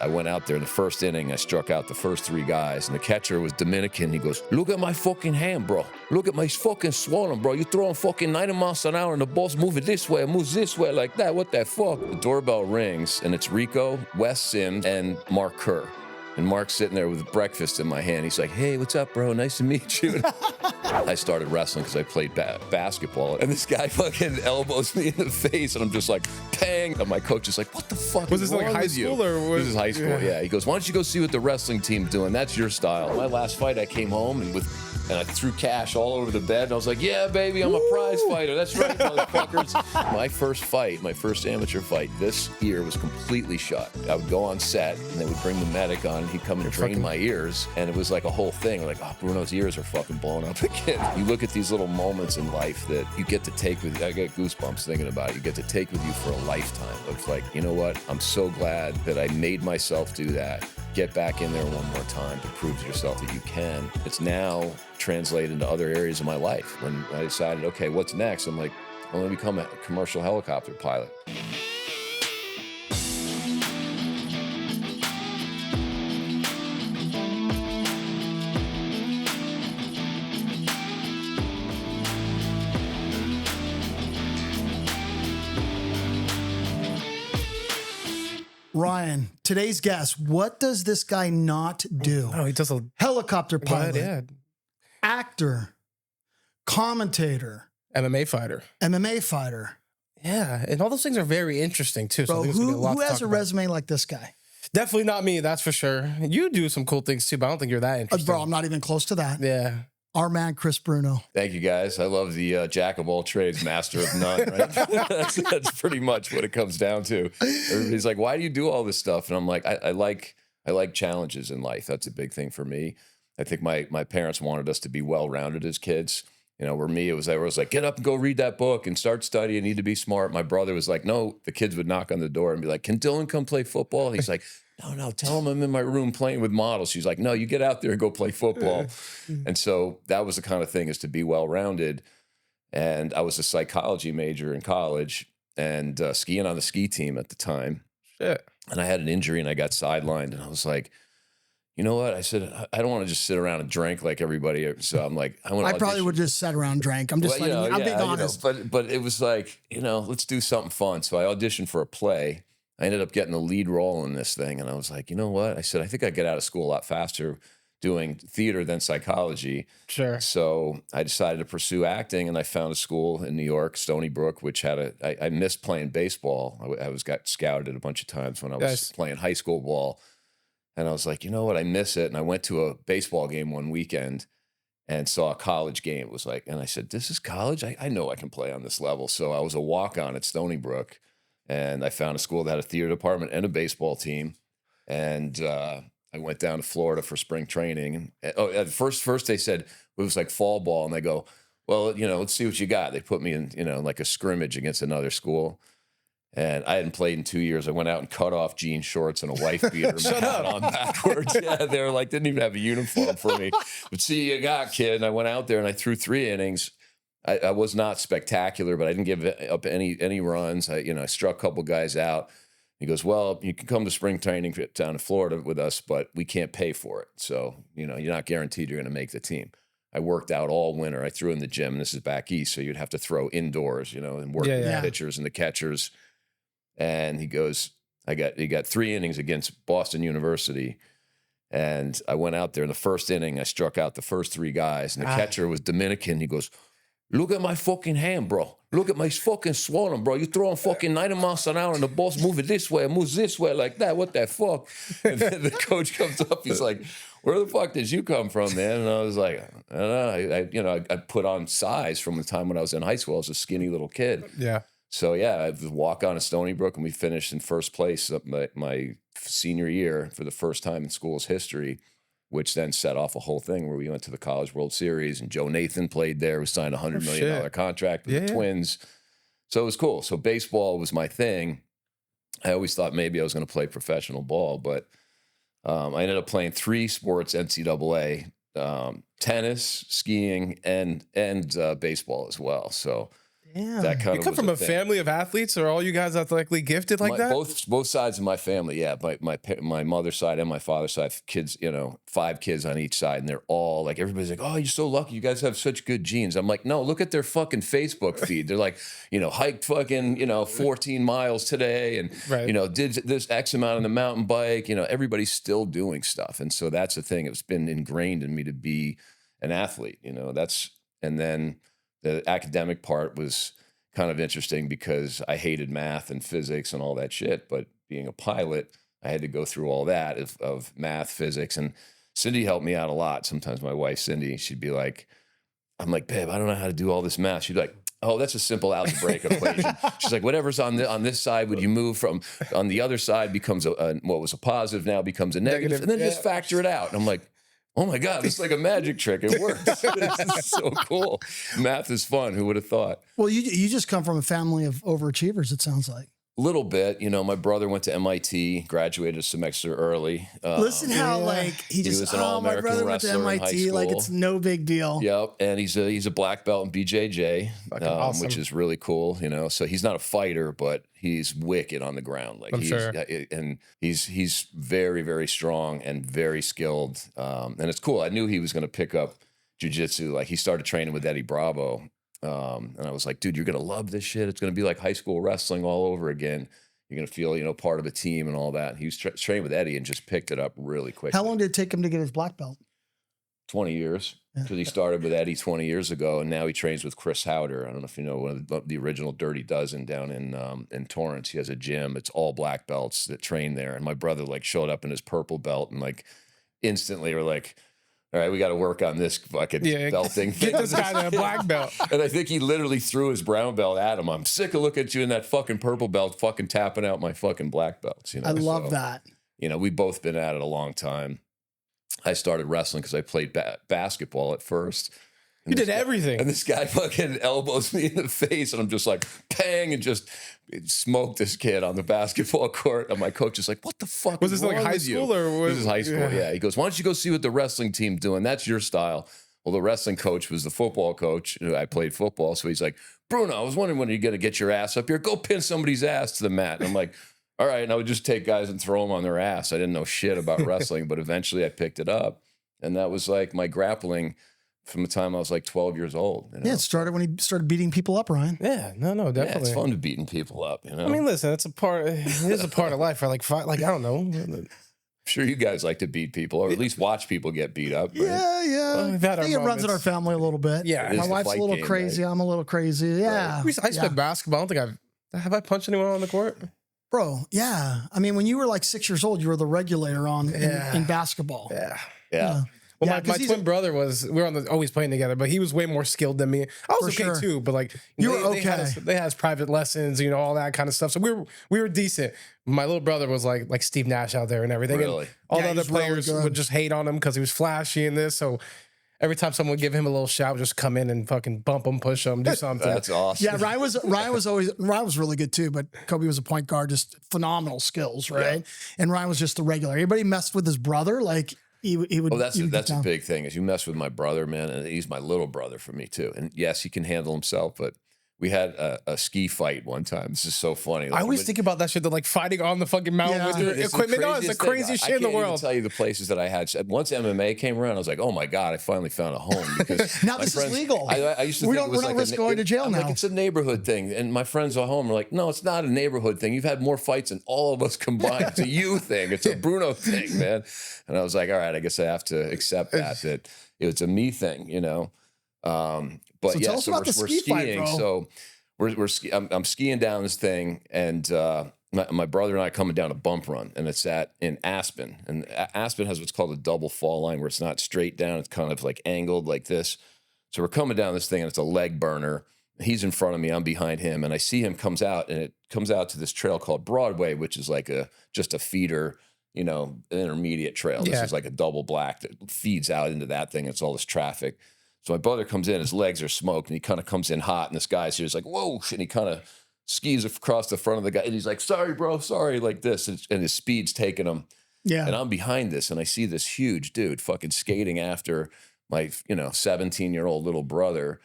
I went out there in the first inning. I struck out the first 3 guys, and the catcher was Dominican. He goes, "Look at my fucking hand, bro. Look at my fucking swollen, bro. You're throwing fucking 90 miles an hour, and the ball's moving this way, moves this way like that. What the fuck?" The doorbell rings, and it's Rico, Wes Sims, and Mark Kerr. And Mark's sitting there with breakfast in my hand. He's like, "Hey, what's up, bro? Nice to meet you." I started wrestling because I played basketball. And this guy fucking elbows me in the face, and I'm just like, pang. And my coach is like, "What the fuck Was is this wrong like high with you?" school or This is high school, yeah. He goes, "Why don't you go see what the wrestling team's doing? That's your style." My last fight, I came home and I threw cash all over the bed. And I was like, "Yeah, baby, I'm a prize fighter. That's right, motherfuckers." My first fight, my first amateur fight this year was completely shot. I would go on set, and they would bring the medic on, and he'd come and drain my ears. And it was like a whole thing. Like, "Oh, Bruno's ears are fucking blown up again." You look at these little moments in life that you get to take with you. I get goosebumps thinking about it. You get to take with you for a lifetime. It's like, you know what? I'm so glad that I made myself do that. Get back in there one more time to prove to yourself that you can. It's now translated into other areas of my life. When I decided, okay, what's next? I'm like, I'm going to become a commercial helicopter pilot. Ryan, today's guest, what does this guy not do? Oh, he does a Helicopter pilot, yeah. actor, commentator, MMA fighter. MMA fighter. Yeah, and all those things are very interesting too. So Bro, I think it's gonna be a lot who to has talk a about. resume like this guy? Definitely not me, that's for sure. You do some cool things too, but I don't think you're that interesting. Bro, I'm not even close to that. Yeah. Our man, Chris Bruno. Thank you, guys. I love the jack of all trades, master of none, right? that's pretty much what it comes down to. Everybody's like, "Why do you do all this stuff?" And I'm like, I like challenges in life. That's a big thing for me. I think my parents wanted us to be well-rounded as kids. You know, where me, I was like, "Get up and go read that book and start studying. You need to be smart." My brother was like, "No." The kids would knock on the door and be like, "Can Dylan come play football?" He's like, No, tell him I'm in my room playing with models. She's like, "No, you get out there and go play football." And so that was the kind of thing, is to be well-rounded. And I was a psychology major in college and skiing on the ski team at the time. Shit. And I had an injury and I got sidelined. And I was like, you know what? I said, I don't want to just sit around and drink like everybody. So I'm like, I probably would just sat around and drank. I'm just well, letting you, I'm being honest. but it was like, let's do something fun. So I auditioned for a play. I ended up getting the lead role in this thing. And I was like, you know what? I said, I think I get out of school a lot faster doing theater than psychology. Sure. So I decided to pursue acting, and I found a school in New York, Stony Brook, which had I missed playing baseball. I got scouted a bunch of times when I was playing high school ball. And I was like, you know what? I miss it. And I went to a baseball game one weekend and saw a college game. It was like, and I said, this is college? I know I can play on this level. So I was a walk-on at Stony Brook. And I found a school that had a theater department and a baseball team. And I went down to Florida for spring training. And at first they said it was like fall ball. And they go, well, let's see what you got. They put me in, like a scrimmage against another school. And I hadn't played in 2 years. I went out and cut off jean shorts and a wife beater and hat on backwards. Yeah, they were like, didn't even have a uniform for me. But see, you got, kid. And I went out there and I threw 3 innings. I was not spectacular, but I didn't give up any runs. I struck a couple guys out. He goes, well, you can come to spring training down in Florida with us, but we can't pay for it. So, you're not guaranteed you're going to make the team. I worked out all winter. I threw in the gym. This is back east, so you'd have to throw indoors, and work with the pitchers and the catchers. And he goes, he got 3 innings against Boston University. And I went out there in the first inning. I struck out the first 3 guys, and the catcher was Dominican. He goes, look at my fucking hand, bro. Look at my fucking swollen, bro. You're throwing fucking 90 miles an hour and the ball's moving this way, moves this way like that. What the fuck? And then the coach comes up. He's like, where the fuck did you come from, man? And I was like, I don't know. I put on size from the time when I was in high school. I was a skinny little kid. Yeah. So, I was walk on to Stony Brook, and we finished in first place my senior year for the first time in school's history, which then set off a whole thing where we went to the College World Series, and Joe Nathan played there. We signed a $100 million contract with the Twins. So it was cool. So baseball was my thing. I always thought maybe I was going to play professional ball, but I ended up playing 3 sports NCAA, tennis, skiing, and baseball as well. So Yeah. That kind You of come was from a thing. family of athletes? Are all you guys athletically gifted like that? Both sides of my family, yeah. My mother's side and my father's side, kids, 5 kids on each side, and they're all like, everybody's like, oh, you're so lucky. You guys have such good genes. I'm like, no, look at their fucking Facebook feed. They're like, hiked fucking, 14 miles today, and Right. did this X amount on the mountain bike. Everybody's still doing stuff, and so that's the thing. It's been ingrained in me to be an athlete. And then the academic part was kind of interesting because I hated math and physics and all that shit. But being a pilot, I had to go through all that of math, physics. And Cindy helped me out a lot. Sometimes my wife, Cindy, she'd be like, I'm like, babe, I don't know how to do all this math. She'd be like, oh, that's a simple algebraic equation. She's like, whatever's on this side, would you move from on the other side becomes what was a positive now becomes a negative, and then just factor it out. And I'm like, oh my God, it's like a magic trick. It works. It's so cool. Math is fun. Who would have thought? Well, you just come from a family of overachievers, it sounds like. A little bit. My brother went to MIT, graduated a semester early. Listen how like he just was an my all-American brother went to wrestler in high MIT, like school. it's no big deal. Yep, and he's a black belt in BJJ, Awesome. which is really cool. So he's not a fighter, but he's wicked on the ground. Like I'm sure. And he's very, very strong and very skilled. And it's cool. I knew he was going to pick up jiu-jitsu. Like he started training with Eddie Bravo, and I was like, dude, you're going to love this shit. It's going to be like high school wrestling all over again. You're going to feel, part of a team and all that. He was trained with Eddie and just picked it up really quick. How long did it take him to get his black belt? 20 years, because he started with Eddie 20 years ago, and now he trains with Chris Howder. I don't know if you know, one of the original Dirty Dozen down in Torrance. He has a gym. It's all black belts that train there. And my brother showed up in his purple belt and instantly were like, all right, we got to work on this fucking belt thing. Get this guy in a black belt. And I think he literally threw his brown belt at him. I'm sick of looking at you in that fucking purple belt, fucking tapping out my fucking black belts. I love that. We've both been at it a long time. I started wrestling because I played basketball at first. You did everything. And this guy fucking elbows me in the face, and I'm just like, pang, and just smoked this kid on the basketball court. And my coach is like, what the fuck Was this like high school or was this is high school? Yeah. He goes, why don't you go see what the wrestling team's doing? That's your style. Well, the wrestling coach was the football coach. I played football. So he's like, Bruno, I was wondering when you're going to get your ass up here. Go pin somebody's ass to the mat. And I'm like, all right. And I would just take guys and throw them on their ass. I didn't know shit about wrestling, but eventually I picked it up. And that was like my grappling from the time I was 12 years old. Yeah, it started when he started beating people up, Ryan. Yeah, no, definitely. Yeah, it's fun to beating people up, I mean, listen, it is a part of life. I don't know. I'm sure you guys like to beat people, or at least watch people get beat up. Right? Yeah. We've had I our think it runs in moments. our family a little bit. Yeah. My wife's a little game, crazy. right? I'm a little crazy. Yeah. I played basketball. I don't think have I punched anyone on the court? Bro, yeah. I mean, when you were 6 years old, you were the regulator in basketball. Yeah. Well, Yeah, my 'cause twin brother we were always playing together, but he was way more skilled than me. I was For okay sure. too, but You were they had okay. they had his private lessons, all that kind of stuff. So we were decent. My little brother was like Steve Nash out there and everything. Really? And all Yeah, the other he's really players good. would just hate on him because he was flashy and this. So every time someone would give him a little shout, just come in and fucking bump him, push him, do something. That's awesome. Yeah, Ryan was really good too, but Kobe was a point guard, just phenomenal skills, right? Yeah. And Ryan was just the regular. Everybody messed with his brother, he would. Well, that's he would get a down. big thing. Is you mess with my brother, man, and he's my little brother for me too. And yes, he can handle himself, but we had a ski fight one time. This is so funny. I always think about that shit. They're fighting on the fucking mountain Yeah. with your It's the equipment. No, it's the craziest thing. craziest I shit in the can't even world. tell you the places that I had. Once MMA came around, I was like, oh my God, I finally found a home. Because Now my this is legal. I used to We're think not- it was we're not like risk going to jail I'm now. Like, it's a neighborhood thing. And my friends at home are like, no, it's not a neighborhood thing. You've had more fights than all of us combined. It's a you thing. It's a Bruno thing, man. And I was like, all right, I guess I have to accept that it's a me thing, But So yeah, tell us about the we're ski fight, skiing. bro. So I'm skiing down this thing, and my brother and I are coming down a bump run, and it's in Aspen. And Aspen has what's called a double fall line, where it's not straight down; it's kind of angled like this. So we're coming down this thing, and it's a leg burner. He's in front of me, I'm behind him, and I see him comes out, and it comes out to this trail called Broadway, which is just a feeder, an intermediate trail. This is like a double black that feeds out into that thing. It's all this traffic. So my brother comes in, his legs are smoked, and he kind of comes in hot, and this guy's here is like, whoa, and he kind of skis across the front of the guy, and he's like, sorry, bro, sorry, like this, and his speed's taking him. Yeah. And I'm behind this, and I see this huge dude fucking skating after my, 17-year-old little brother,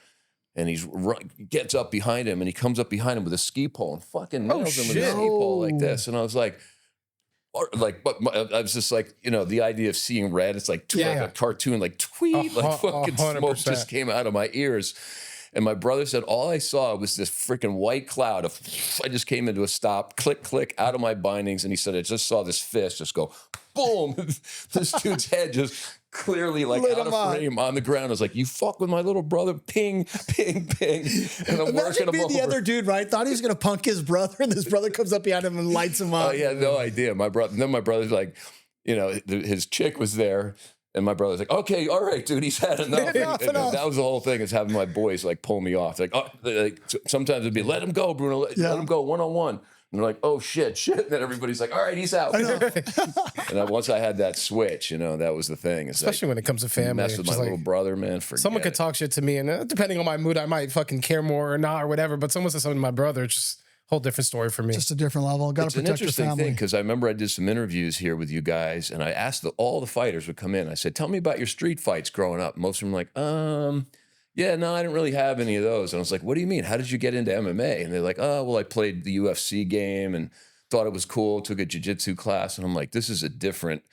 And gets up behind him, and he comes up behind him with a ski pole and fucking nails him with a ski pole like this. And I was like, but I was just like, the idea of seeing red, it's like a cartoon, like tweet, like fucking 100%. Smoke just came out of my ears. And my brother said, all I saw was this freaking white cloud of, I just came into a stop, click, click, out of my bindings. And he said, I just saw this fist just go, boom. This dude's head just clearly like out of frame on the ground. I was like, you fuck with my little brother, ping, ping, ping. And I'm working him over. The other dude, right? Thought he was going to punk his brother, and his brother comes up behind him and lights him up. Oh, yeah, no idea. Then my brother's like, his chick was there. And my brother's like, okay, all right, dude, he's had enough. And that was the whole thing, is having my boys like pull me off. Sometimes it'd be, let him go, Bruno, let him go one-on-one. And they're like, oh, shit. And then everybody's like, all right, he's out. And then once I had that switch, that was the thing. It's especially when it comes to family. Mess with my little brother, man, someone could talk shit to me, and depending on my mood, I might fucking care more or not or whatever. But someone says something to my brother, it's just a whole different story for me. Just a different level. Got to protect your family. It's an interesting thing, because I remember I did some interviews here with you guys, and I asked all the fighters would come in. I said, tell me about your street fights growing up. Most of them were like, yeah, no, I didn't really have any of those. And I was like, what do you mean? How did you get into MMA? And they're like, oh, well, I played the UFC game and thought it was cool, took a jiu-jitsu class. And I'm like, this is a different,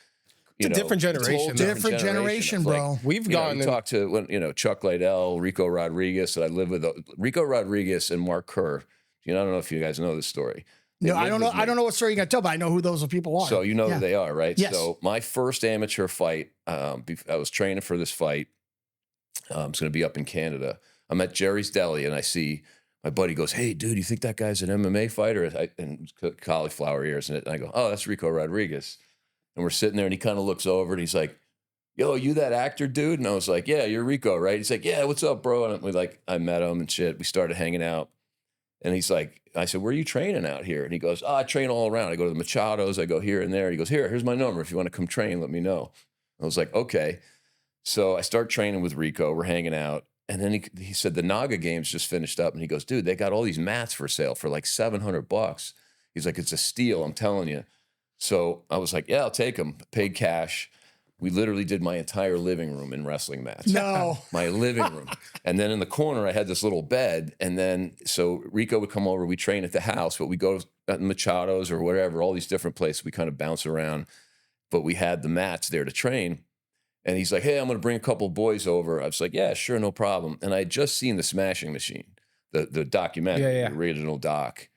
different generation. Different generation, bro. Like, we've gone and talked to, Chuck Liddell, Rico Rodriguez, that I live with. Rico Rodriguez and Mark Kerr. I don't know if you guys know this story. No, I don't know. I don't know what story you're going to tell, but I know who those people are. So who they are, right? Yes. So my first amateur fight, I was training for this fight. It's going to be up in Canada. I'm at Jerry's Deli, and I see my buddy goes, hey, dude, you think that guy's an MMA fighter? And cauliflower ears. And I go, oh, that's Rico Rodriguez. And we're sitting there, and he kind of looks over, and he's like, yo, you that actor dude? And I was like, yeah, you're Rico, right? He's like, yeah, what's up, bro? And I met him and shit. We started hanging out. And he's like, I said, where are you training out here? And he goes, I train all around. I go to the Machados. I go here and there. He goes, here's my number. If you want to come train, let me know. I was like, okay. So I start training with Rico. We're hanging out. And then he said, the Naga games just finished up. And he goes, dude, they got all these mats for sale for like $700. He's like, it's a steal, I'm telling you. So I was like, yeah, I'll take them. Paid cash. We literally did my entire living room in wrestling mats. No. My living room. And then in the corner, I had this little bed. And then, so Rico would come over. We train at the house, but we go at Machado's or whatever, all these different places. We kind of bounce around. But we had the mats there to train. And he's like, hey, I'm going to bring a couple of boys over. I was like, yeah, sure, no problem. And I had just seen The Smashing Machine, the documentary, the original doc.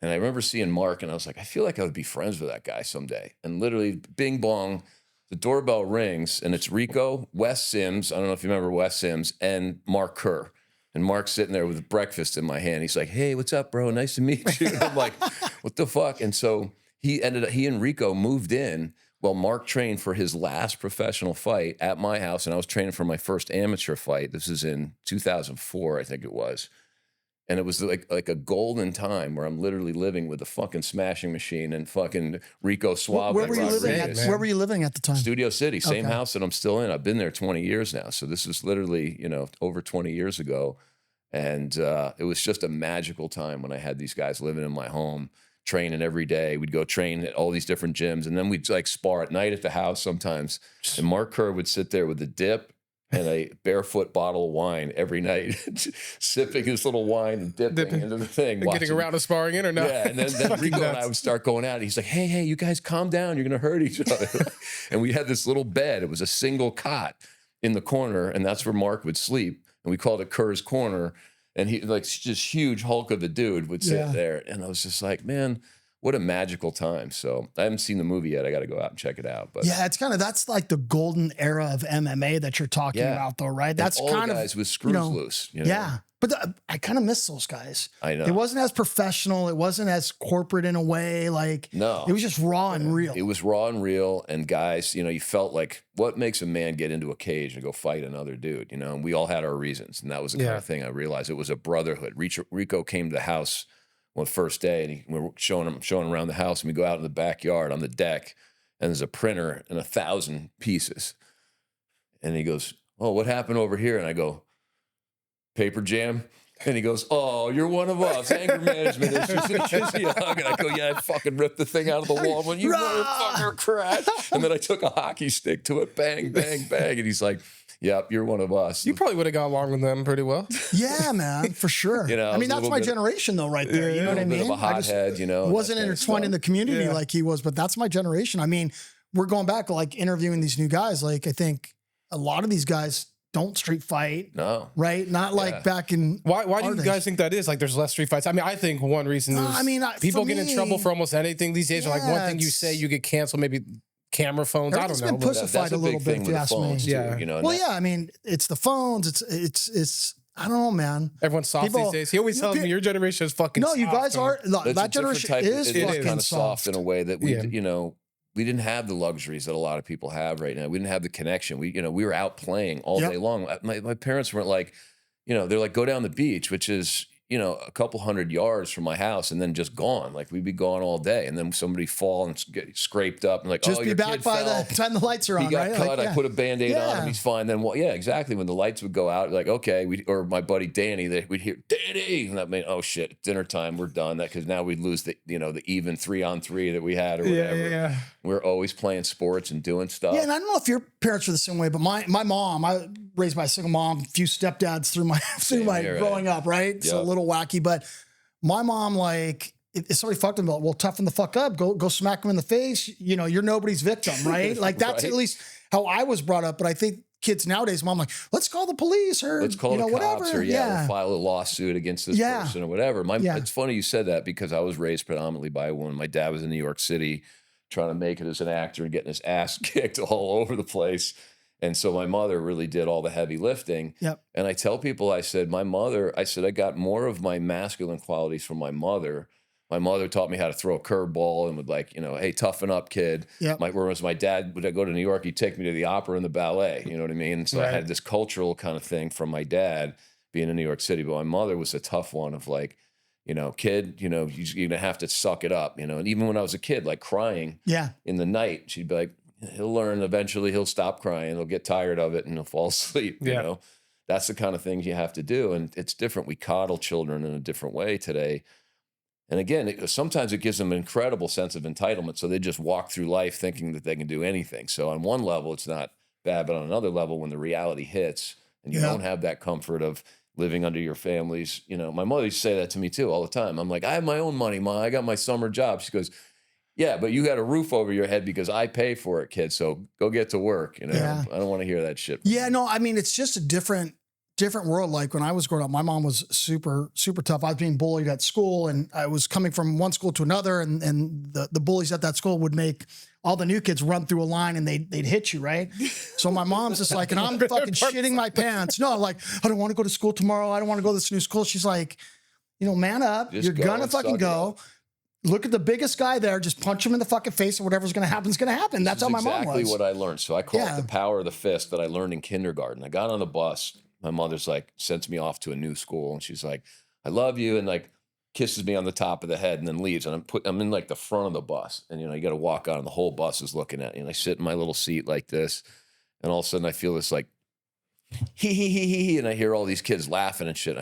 And I remember seeing Mark, and I was like, I feel like I would be friends with that guy someday. And literally, bing bong, the doorbell rings, and it's Rico, Wes Sims, I don't know if you remember Wes Sims, and Mark Kerr. And Mark's sitting there with breakfast in my hand. He's like, hey, what's up, bro? Nice to meet you. And I'm like, what the fuck? And so he and Rico moved in while Mark trained for his last professional fight at my house, and I was training for my first amateur fight. This is in 2004, I think it was. And it was like a golden time where I'm literally living with the fucking Smashing Machine and fucking Rico Suave. Where were you living at? Where were you living at the time? Studio City, same house that I'm still in. I've been there 20 years now. So this is literally, over 20 years ago. And it was just a magical time when I had these guys living in my home, training every day. We'd go train at all these different gyms, and then we'd like spar at night at the house sometimes. And Mark Kerr would sit there with a dip and a barefoot bottle of wine every night, sipping his little wine and dipping into the thing. Getting around to sparring in or not? Yeah, and then Rico and I would start going out. He's like, hey, you guys calm down. You're going to hurt each other. And we had this little bed. It was a single cot in the corner, and that's where Mark would sleep. And we called it Kerr's Corner. And he, like, just huge hulk of a dude would sit there. And I was just like, man, what a magical time. So I haven't seen the movie yet. I got to go out and check it out. But yeah, it's that's like the golden era of MMA that you're talking about, though, right? That's all kind the guys with screws loose. Yeah. But I kind of miss those guys. I know. It wasn't as professional. It wasn't as corporate in a way. Like, no, it was just raw and real. It was raw and real. And guys, you felt like, what makes a man get into a cage and go fight another dude? And we all had our reasons. And that was the kind of thing I realized. It was a brotherhood. Rico came to the house on the first day, and we were showing him around the house. And we go out in the backyard on the deck, and there's a printer and 1,000 pieces. And he goes, oh, what happened over here? And I go, paper jam. And he goes, oh, you're one of us. Anger management issues. And he gives me a hug. And I go, yeah, I fucking ripped the thing out of the wall. When you motherfucker, crash. And then I took a hockey stick to it. Bang, bang, bang. And he's like, Yep, you're one of us. You probably would have got along with them pretty well. Yeah, man, for sure. You know, I mean, that's my generation though, right there. You know what I mean? Bit of a hothead, you know. Wasn't intertwined in the community like he was, but that's my generation. I mean, we're going back like interviewing these new guys. Like I think a lot of these guys don't street fight. No. Right? Not like back in Why do you guys think that is? Like there's less street fights? I mean, I think one reason is people get in trouble for almost anything these days. Or like one thing you say, you get canceled, maybe camera phones. I don't know. It's been pussified a little bit, if you ask me. Yeah. You know, well, yeah, I mean, it's the phones. It's I don't know, man. Everyone's soft these days. He always tells me your generation is fucking soft. No, you guys are. That generation is fucking kind of soft in a way that we, you know, we didn't have the luxuries that a lot of people have right now. We didn't have the connection. We were out playing all day long. My parents weren't like, you know, they're like, go down the beach, which is, you know, a couple 100 yards from my house and then just gone. Like we'd be gone all day. And then somebody fall and get scraped up and like, just be back by the time the lights are on, he got right? cut. Like, I put a Band-Aid on him. He's fine. Then, well, yeah, exactly. When the lights would go out, like, okay, or my buddy Danny, we'd hear Danny, and that meant, oh shit, dinner time, we're done. That because now we'd lose the, you know, the even 3-on-3 that we had or whatever. Yeah. We're always playing sports and doing stuff. Yeah, and I don't know if your parents were the same way, but my mom, I raised by a single mom, a few stepdads through my growing up, right? So a little wacky, but my mom, like, if somebody fucked him, well, toughen the fuck up, go smack him in the face. You know, you're nobody's victim, right? Like that's at least how I was brought up. But I think kids nowadays, mom, like, let's call the police or let's call the cops whatever. Or we'll file a lawsuit against this person or whatever. It's funny you said that because I was raised predominantly by a woman. My dad was in New York City trying to make it as an actor and getting his ass kicked all over the place. And so my mother really did all the heavy lifting. Yep. And I tell people, I said, I got more of my masculine qualities from my mother. My mother taught me how to throw a curveball and would like, you know, hey, toughen up, kid. Yep. Whereas my dad, would I go to New York, he'd take me to the opera and the ballet. You know what I mean? So I had this cultural kind of thing from my dad being in New York City. But my mother was a tough one of like, you know, kid, you know, you're going to have to suck it up, you know. And even when I was a kid, like crying in the night, she'd be like, he'll learn eventually, he'll stop crying, he'll get tired of it and he'll fall asleep, you know. That's the kind of things you have to do. And it's different. We coddle children in a different way today. And again, sometimes it gives them an incredible sense of entitlement. So they just walk through life thinking that they can do anything. So on one level, it's not bad, but on another level, when the reality hits and you don't have that comfort of living under your family's, you know, my mother used to say that to me too all the time. I'm like, I have my own money, Ma. I got my summer job. She goes, yeah, but you got a roof over your head because I pay for it, kid. So go get to work. You know, I don't want to hear that shit. Yeah, no, I mean, it's just a different world. Like when I was growing up, my mom was super, super tough. I was being bullied at school and I was coming from one school to another and the bullies at that school would make all the new kids run through a line and they'd hit you, right? So my mom's just like, and I'm fucking shitting my pants. No, like, I don't want to go to school tomorrow. I don't want to go to this new school. She's like, you know, man up. You're gonna fucking go. Look at the biggest guy there. Just punch him in the fucking face, and whatever's going to happen is going to happen. That's how my mom was. Exactly what I learned. So I call it the power of the fist that I learned in kindergarten. I got on the bus. My mother's like, sends me off to a new school, and she's like, "I love you," and like kisses me on the top of the head, and then leaves. And I'm in like the front of the bus, and you know, you got to walk on, and the whole bus is looking at you. And I sit in my little seat like this, and all of a sudden I feel this like he, and I hear all these kids laughing and shit.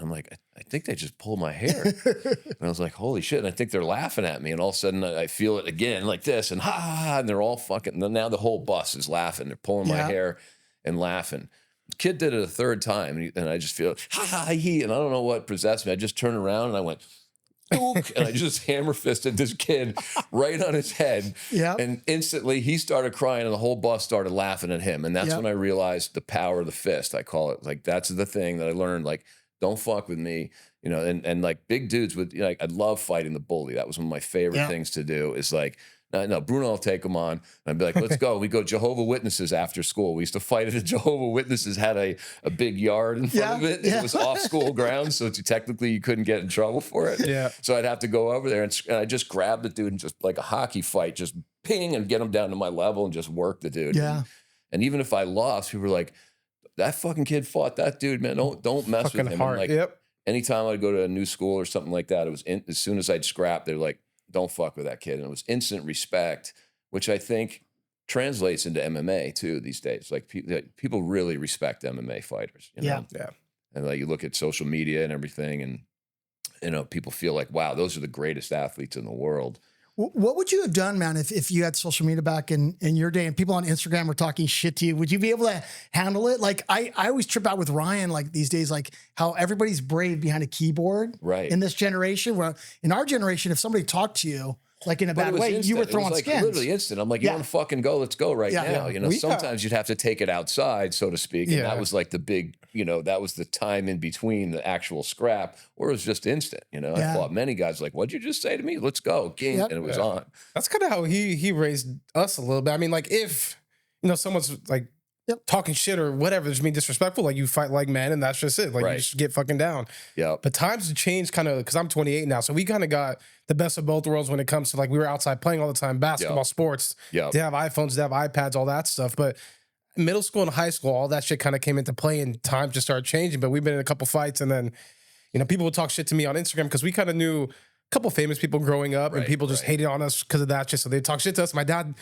I'm like, I think they just pulled my hair. And I was like, holy shit. And I think they're laughing at me. And all of a sudden I feel it again like this and and they're all fucking, now the whole bus is laughing. They're pulling my hair and laughing. The kid did it a third time and I just feel he, and I don't know what possessed me. I just turned around and I went, and I just hammer fisted this kid right on his head. And instantly he started crying and the whole bus started laughing at him. And that's when I realized the power of the fist. I call it like, that's the thing that I learned. Like, don't fuck with me, you know, and like big dudes with, you know, like, I love fighting the bully. That was one of my favorite things to do is like, no, Bruno will take him on. And I'd be like, let's go. We go Jehovah Witnesses after school. We used to fight at the Jehovah Witnesses, had a big yard in front of it. It was off school grounds, so technically you couldn't get in trouble for it. So I'd have to go over there and I just grab the dude and just like a hockey fight, just ping and get him down to my level and just work the dude. And even if I lost, people were like, that fucking kid fought that dude, man. Don't mess with him. And like, anytime I'd go to a new school or something like that, it was as soon as I'd scrap, they're like, don't fuck with that kid. And it was instant respect, which I think translates into MMA too these days. Like people really respect MMA fighters. You know? And like you look at social media and everything, and you know people feel like, wow, those are the greatest athletes in the world. What would you have done, man, if you had social media back in your day and people on Instagram were talking shit to you? Would you be able to handle it? Like I always trip out with Ryan, like these days, like how everybody's brave behind a keyboard in this generation. Where in our generation, if somebody talked to you like in a bad way, you were throwing skins. Literally instant. I'm like, you want to fucking go? Let's go right now. You know, sometimes you'd have to take it outside, so to speak. And that was like the big, you know, that was the time in between the actual scrap, or it was just instant. You know, I fought many guys like, what'd you just say to me? Let's go. Game. And it was on. That's kind of how he raised us a little bit. I mean, like if, you know, someone's like, talking shit or whatever, just being disrespectful, like you fight like men and that's just it. Like you just get fucking down. But times have changed kind of, because I'm 28 now, so we kind of got the best of both worlds when it comes to like, we were outside playing all the time, basketball, sports. They have iPhones, they have iPads, all that stuff. But middle school and high school, all that shit kind of came into play and times just started changing. But we've been in a couple fights, and then, you know, people would talk shit to me on Instagram because we kind of knew a couple famous people growing up, and people just hated on us because of that shit. So they talk shit to us. My dad,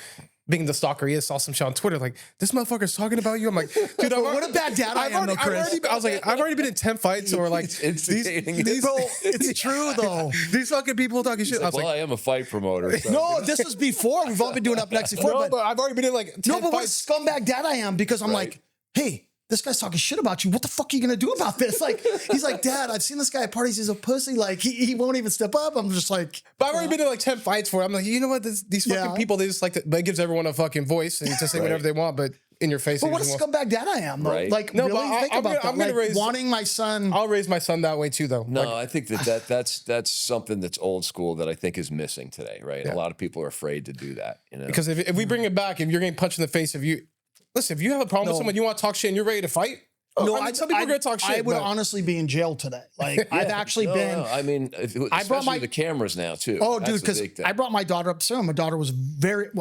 being the stalker he is, saw some shit on Twitter like, this motherfucker's talking about you. I'm like, dude, what a bad dad I am, though, Chris. I was like, I've already been in 10 fights, or like these bro, it's true though. These fucking people talking shit. Like, I am a fight promoter. So. No, this was before. We've all been doing Up Next before. No, but I've already been in like 10 what a fights. scumbag dad I am, because I'm like, hey, this guy's talking shit about you. What the fuck are you gonna do about this? Like, he's like, Dad, I've seen this guy at parties. He's a pussy. Like, he won't even step up. I'm just like, but I've already been in like 10 fights for it. I'm like, you know what? These fucking people, they just like, but it gives everyone a fucking voice and to say whatever they want, but in your face. But what a scumbag dad I am, though. Like, no, really think about that. I'm gonna raise, wanting my son. I'll raise my son that way too, though. No, I think that's something that's old school that I think is missing today, right? A lot of people are afraid to do that, you know? Because if we bring it back, if you're getting punched in the face, if you have a problem with someone, you want to talk shit and you're ready to fight. No, some people are going to talk shit. I would honestly be in jail today. Like, I've actually been. I mean, I brought the cameras now, too. Oh, dude, because I brought my daughter up. So my daughter was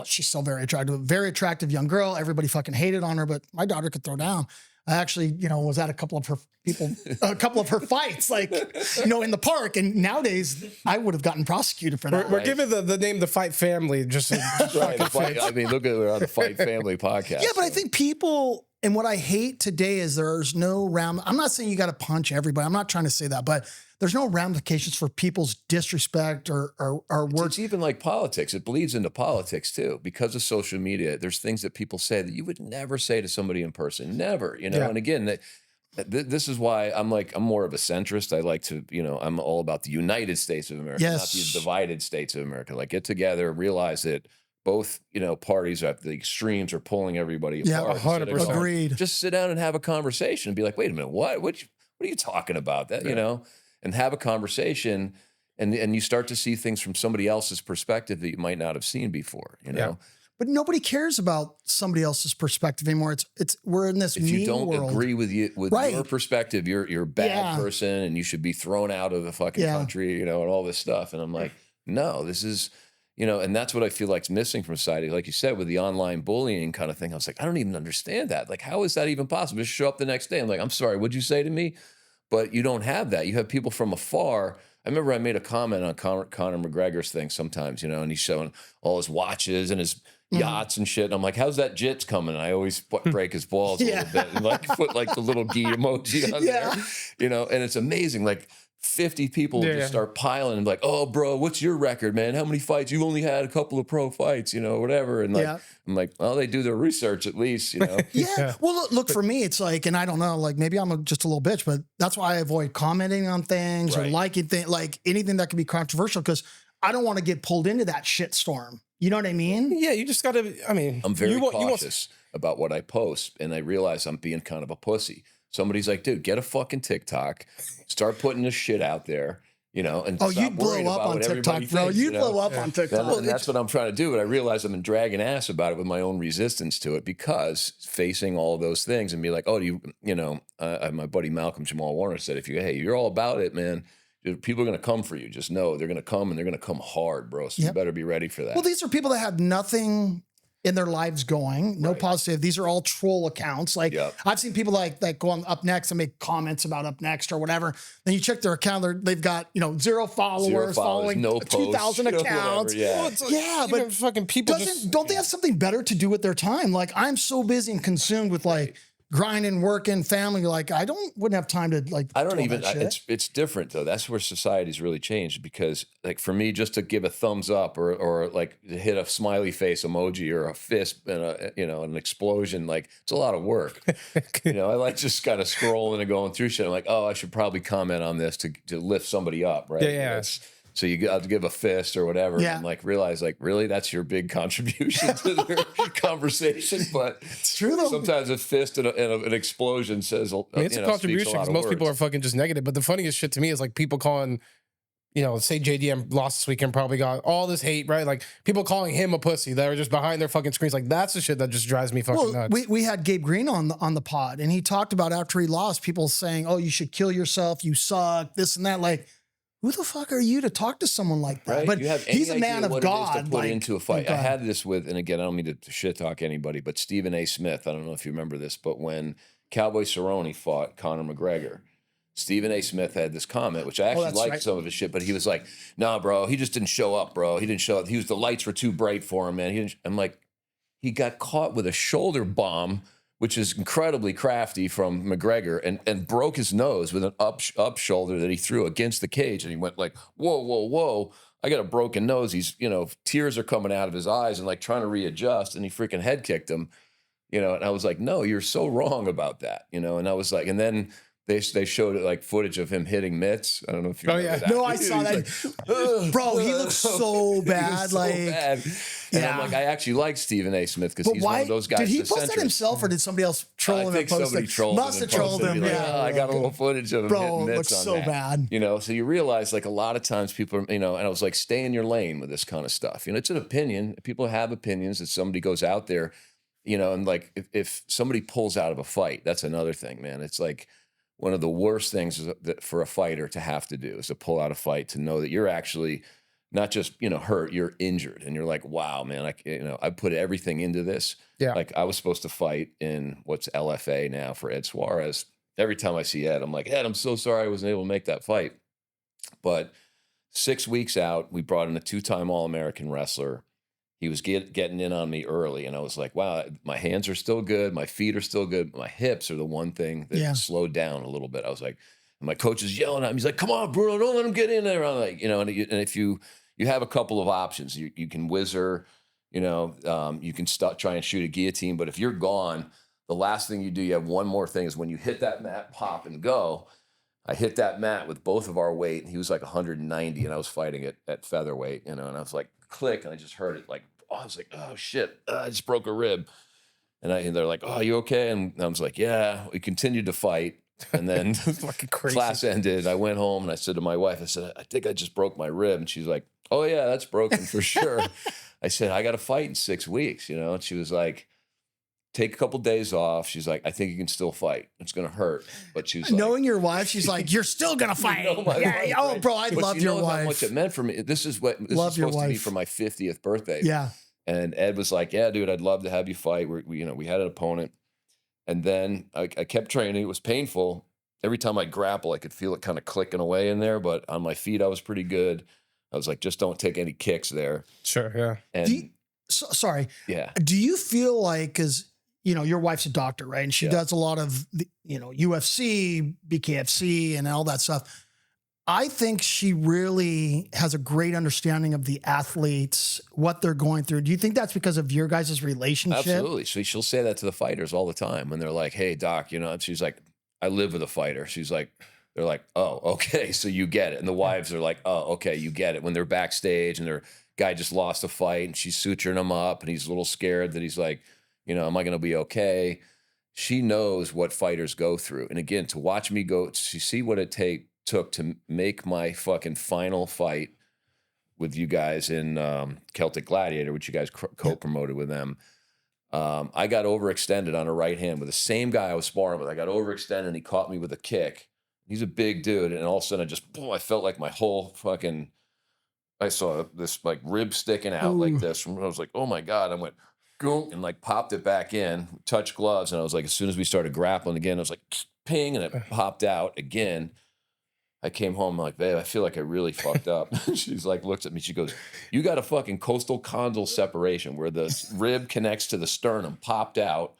she's still very attractive young girl. Everybody fucking hated on her, but my daughter could throw down. I actually, you know, was at a couple of her fights, like, you know, in the park. And nowadays, I would have gotten prosecuted for that. We're giving the name The Fight Family. Just I mean, look at we're on the Fight Family podcast. Yeah, but I think people. And what I hate today is there's no I'm not saying you got to punch everybody. I'm not trying to say that, but there's no ramifications for people's disrespect or words. It's even like politics. It bleeds into politics too. Because of social media, there's things that people say that you would never say to somebody in person. Never, you know? Yeah. And again, this is why I'm more of a centrist. I like to, you know, I'm all about the United States of America, not the divided states of America. Like, get together, realize that both, you know, parties at the extremes are pulling everybody apart. 100% agreed. Just sit down and have a conversation and be like, wait a minute, what are you talking about? That, you know, and have a conversation, and you start to see things from somebody else's perspective that you might not have seen before, you know? Yeah. But nobody cares about somebody else's perspective anymore. It's we're in this. If you don't agree with your perspective, you're a bad person, and you should be thrown out of the fucking country, you know, and all this stuff. And I'm like, no, this is. You know, and that's what I feel like is missing from society. Like you said, with the online bullying kind of thing, I was like, I don't even understand that. Like, how is that even possible? Just show up the next day. I'm like, I'm sorry, what'd you say to me? But you don't have that. You have people from afar. I remember I made a comment on Conor McGregor's thing sometimes, you know, and he's showing all his watches and his yachts and shit. And I'm like, how's that jits coming? And I always break his balls a little bit and like put like the little gi emoji on there, you know, and it's amazing. Like, 50 people will just start piling and like, oh, bro, what's your record, man? How many fights? You only had a couple of pro fights, you know, whatever. And like, I'm like, well, they do their research at least, you know? Well, look, for me, it's like, and I don't know, like maybe I'm just a little bitch, but that's why I avoid commenting on things or liking things, like anything that could be controversial, because I don't want to get pulled into that shit storm. You know what I mean? Yeah, you just got to, I mean. I'm very cautious about what I post, and I realize I'm being kind of a pussy. Somebody's like, dude, get a fucking TikTok, start putting this shit out there, you know, and you'd blow up on TikTok, bro. You'd blow up on TikTok. And that's what I'm trying to do. But I realize I've been dragging ass about it with my own resistance to it, because facing all of those things and be like, oh, you know, my buddy Malcolm Jamal Warner said, you're all about it, man. People are going to come for you. Just know they're going to come, and they're going to come hard, bro. So you better be ready for that. Well, these are people that have nothing in their lives going, no positive. These are all troll accounts. Like I've seen people like go on Up Next and make comments about Up Next or whatever. Then you check their account, they've got, you know, 0 followers, following no 2,000 accounts. But fucking people don't they have something better to do with their time? Like, I'm so busy and consumed with like grinding, working, family. Like I wouldn't have time to like. I don't even. It's different though. That's where society's really changed because, like, for me, just to give a thumbs up or like to hit a smiley face emoji or a fist and an explosion, like it's a lot of work. I like just kind of scrolling and going through shit. I'm like, oh, I should probably comment on this to lift somebody up, right? Yeah. So you got to give a fist or whatever, and like realize, like, really, that's your big contribution to their conversation. But it's true though. Sometimes a fist and an explosion says, it's a contribution because most people are fucking just negative. But the funniest shit to me is like people calling, say JDM lost this weekend, probably got all this hate, right? Like people calling him a pussy that are just behind their fucking screens. Like that's the shit that just drives me fucking nuts. We had Gabe Green on the pod, and he talked about after he lost, people saying, "Oh, you should kill yourself. You suck. This and that." Like, who the fuck are you to talk to someone like that? Right? But you have he's a man of God. To put into a fight. I had this with, and again, I don't mean to shit talk anybody, but Stephen A. Smith. I don't know if you remember this, but when Cowboy Cerrone fought Conor McGregor, Stephen A. Smith had this comment, which I actually liked some of his shit, but he was like, "Nah, bro, he just didn't show up, bro. He didn't show up. The lights were too bright for him, man." I'm like, he got caught with a shoulder bomb, which is incredibly crafty from McGregor, and broke his nose with an up shoulder that he threw against the cage. And he went like, whoa, whoa, whoa, I got a broken nose. He's, tears are coming out of his eyes and like trying to readjust, and he freaking head kicked him, and I was like, no, you're so wrong about that, and I was like, and then they showed like footage of him hitting mitts. I don't know if you remember that. No, I saw that. Like, bro, he looks so bad. So bad. And I'm like, I actually like Stephen A. Smith because he's one of those guys. Did he post that himself or did somebody else troll him? I think somebody trolled him. Must have trolled him. Like, I got a little footage of him hitting mitts looks so bad. So you realize like a lot of times people are, and I was like, stay in your lane with this kind of stuff. It's an opinion. People have opinions. If somebody goes out there, and like if somebody pulls out of a fight, that's another thing, man. It's like, one of the worst things for a fighter to have to do is to pull out a fight, to know that you're actually not just, hurt, you're injured. And you're like, wow, man, I put everything into this. Yeah. Like I was supposed to fight in what's LFA now for Ed Suarez. Every time I see Ed, I'm like, Ed, I'm so sorry I wasn't able to make that fight. But 6 weeks out, we brought in a 2-time All-American wrestler. He was getting in on me early, and I was like, wow, my hands are still good. My feet are still good. My hips are the one thing that slowed down a little bit. I was like, and my coach is yelling at me. He's like, come on, Bruno, don't let him get in there. I'm like, and if you have a couple of options, you can whizzer, you can try and shoot a guillotine. But if you're gone, the last thing you have one more thing is when you hit that mat, pop and go. I hit that mat with both of our weight, and he was like 190, and I was fighting at featherweight, and I was like, click, and I just heard it like, I was like, oh shit, I just broke a rib. And they're like, oh, you okay? And I was like, yeah. We continued to fight. And then fucking crazy. Class ended. I went home and I said to my wife, I said, I think I just broke my rib. And she's like, oh yeah, that's broken for sure. I said, I got to fight in 6 weeks, And she was like, take a couple days off. She's like, I think you can still fight. It's going to hurt. But she was like, knowing your wife, she's like, you're still going to fight. Wife, oh, bro, I love your wife. How much it meant for me. This is supposed to be for my 50th birthday. Yeah. And Ed was like, yeah, dude, I'd love to have you fight. We had an opponent. And then I kept training. It was painful. Every time I grapple, I could feel it kind of clicking away in there. But on my feet, I was pretty good. I was like, just don't take any kicks there. Sure, yeah. And sorry. Yeah. Do you feel like, because, your wife's a doctor, right? And she does a lot of, UFC, BKFC, and all that stuff. I think she really has a great understanding of the athletes, what they're going through. Do you think that's because of your guys' relationship? Absolutely. She'll say that to the fighters all the time when they're like, hey, doc, she's like, I live with a fighter. She's like, they're like, oh, okay, so you get it. And the wives are like, oh, okay, you get it. When they're backstage and their guy just lost a fight and she's suturing him up and he's a little scared that he's like, am I going to be okay? She knows what fighters go through. And again, to watch me go, to see what it took to make my fucking final fight with you guys in Celtic Gladiator, which you guys co-promoted with them. I got overextended on a right hand with the same guy I was sparring with. I got overextended and he caught me with a kick. He's a big dude. And all of a sudden I felt like my whole fucking, I saw this like rib sticking out like this. And I was like, oh my God. I went, and like popped it back in, touched gloves. And I was like, as soon as we started grappling again, I was like, ping, and it popped out again. I came home, I'm like, babe, I feel like I really fucked up. She's like, looks at me, she goes, you got a fucking coastal condyle separation where the rib connects to the sternum, popped out.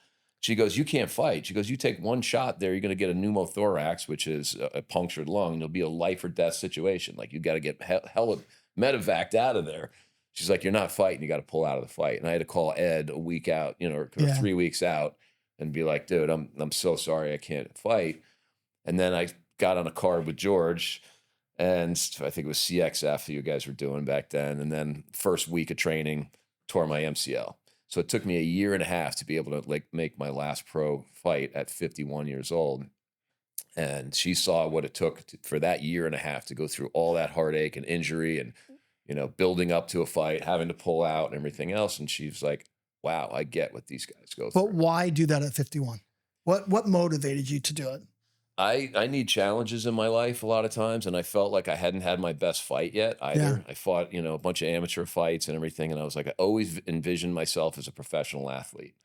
She goes, you can't fight. She goes, you take one shot there, you're going to get a pneumothorax, which is a punctured lung, and it'll be a life or death situation. Like, you got to get hella medevaced out of there. She's like, you're not fighting. You got to pull out of the fight. And I had to call Ed a week out, or 3 weeks out, and be like, dude, I'm so sorry I can't fight. And then I got on a card with George, and I think it was CXF that you guys were doing back then. And then first week of training, tore my MCL. So it took me a year and a half to be able to make my last pro fight at 51 years old. And she saw what it took for that year and a half to go through all that heartache and injury and, building up to a fight, having to pull out and everything else. And she was like, wow, I get what these guys go through. But why do that at 51? What motivated you to do it? I need challenges in my life a lot of times, and I felt like I hadn't had my best fight yet either. I fought, a bunch of amateur fights and everything, and I was like, I always envisioned myself as a professional athlete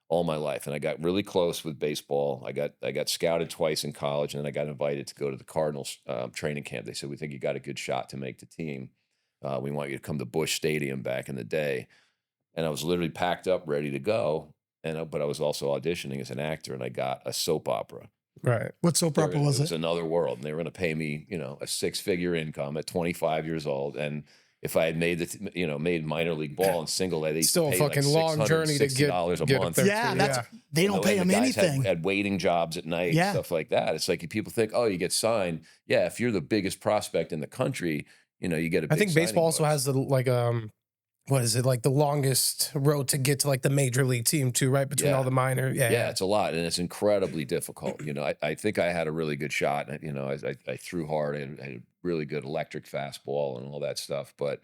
all my life, and I got really close with baseball. I got scouted twice in college, and then I got invited to go to the Cardinals training camp. They said, we think you got a good shot to make the team. We want you to come to Busch Stadium back in the day. And I was literally packed up, ready to go, but I was also auditioning as an actor, and I got a soap opera. Right. What soap opera was it? It was Another World, and they were going to pay me, a 6-figure income at 25 years old. And if I had made made minor league ball and single A, they still a fucking like long journey to get a month. Yeah, they don't pay them anything. Had waiting jobs at night, stuff like that. It's like people think, oh, you get signed. Yeah, if you're the biggest prospect in the country, you get a big I think baseball also has the what is it, like the longest road to get to like the major league team too, right? Between all the minor. Yeah, it's a lot, and it's incredibly difficult. I think I had a really good shot. I threw hard. I had a really good electric fastball and all that stuff, but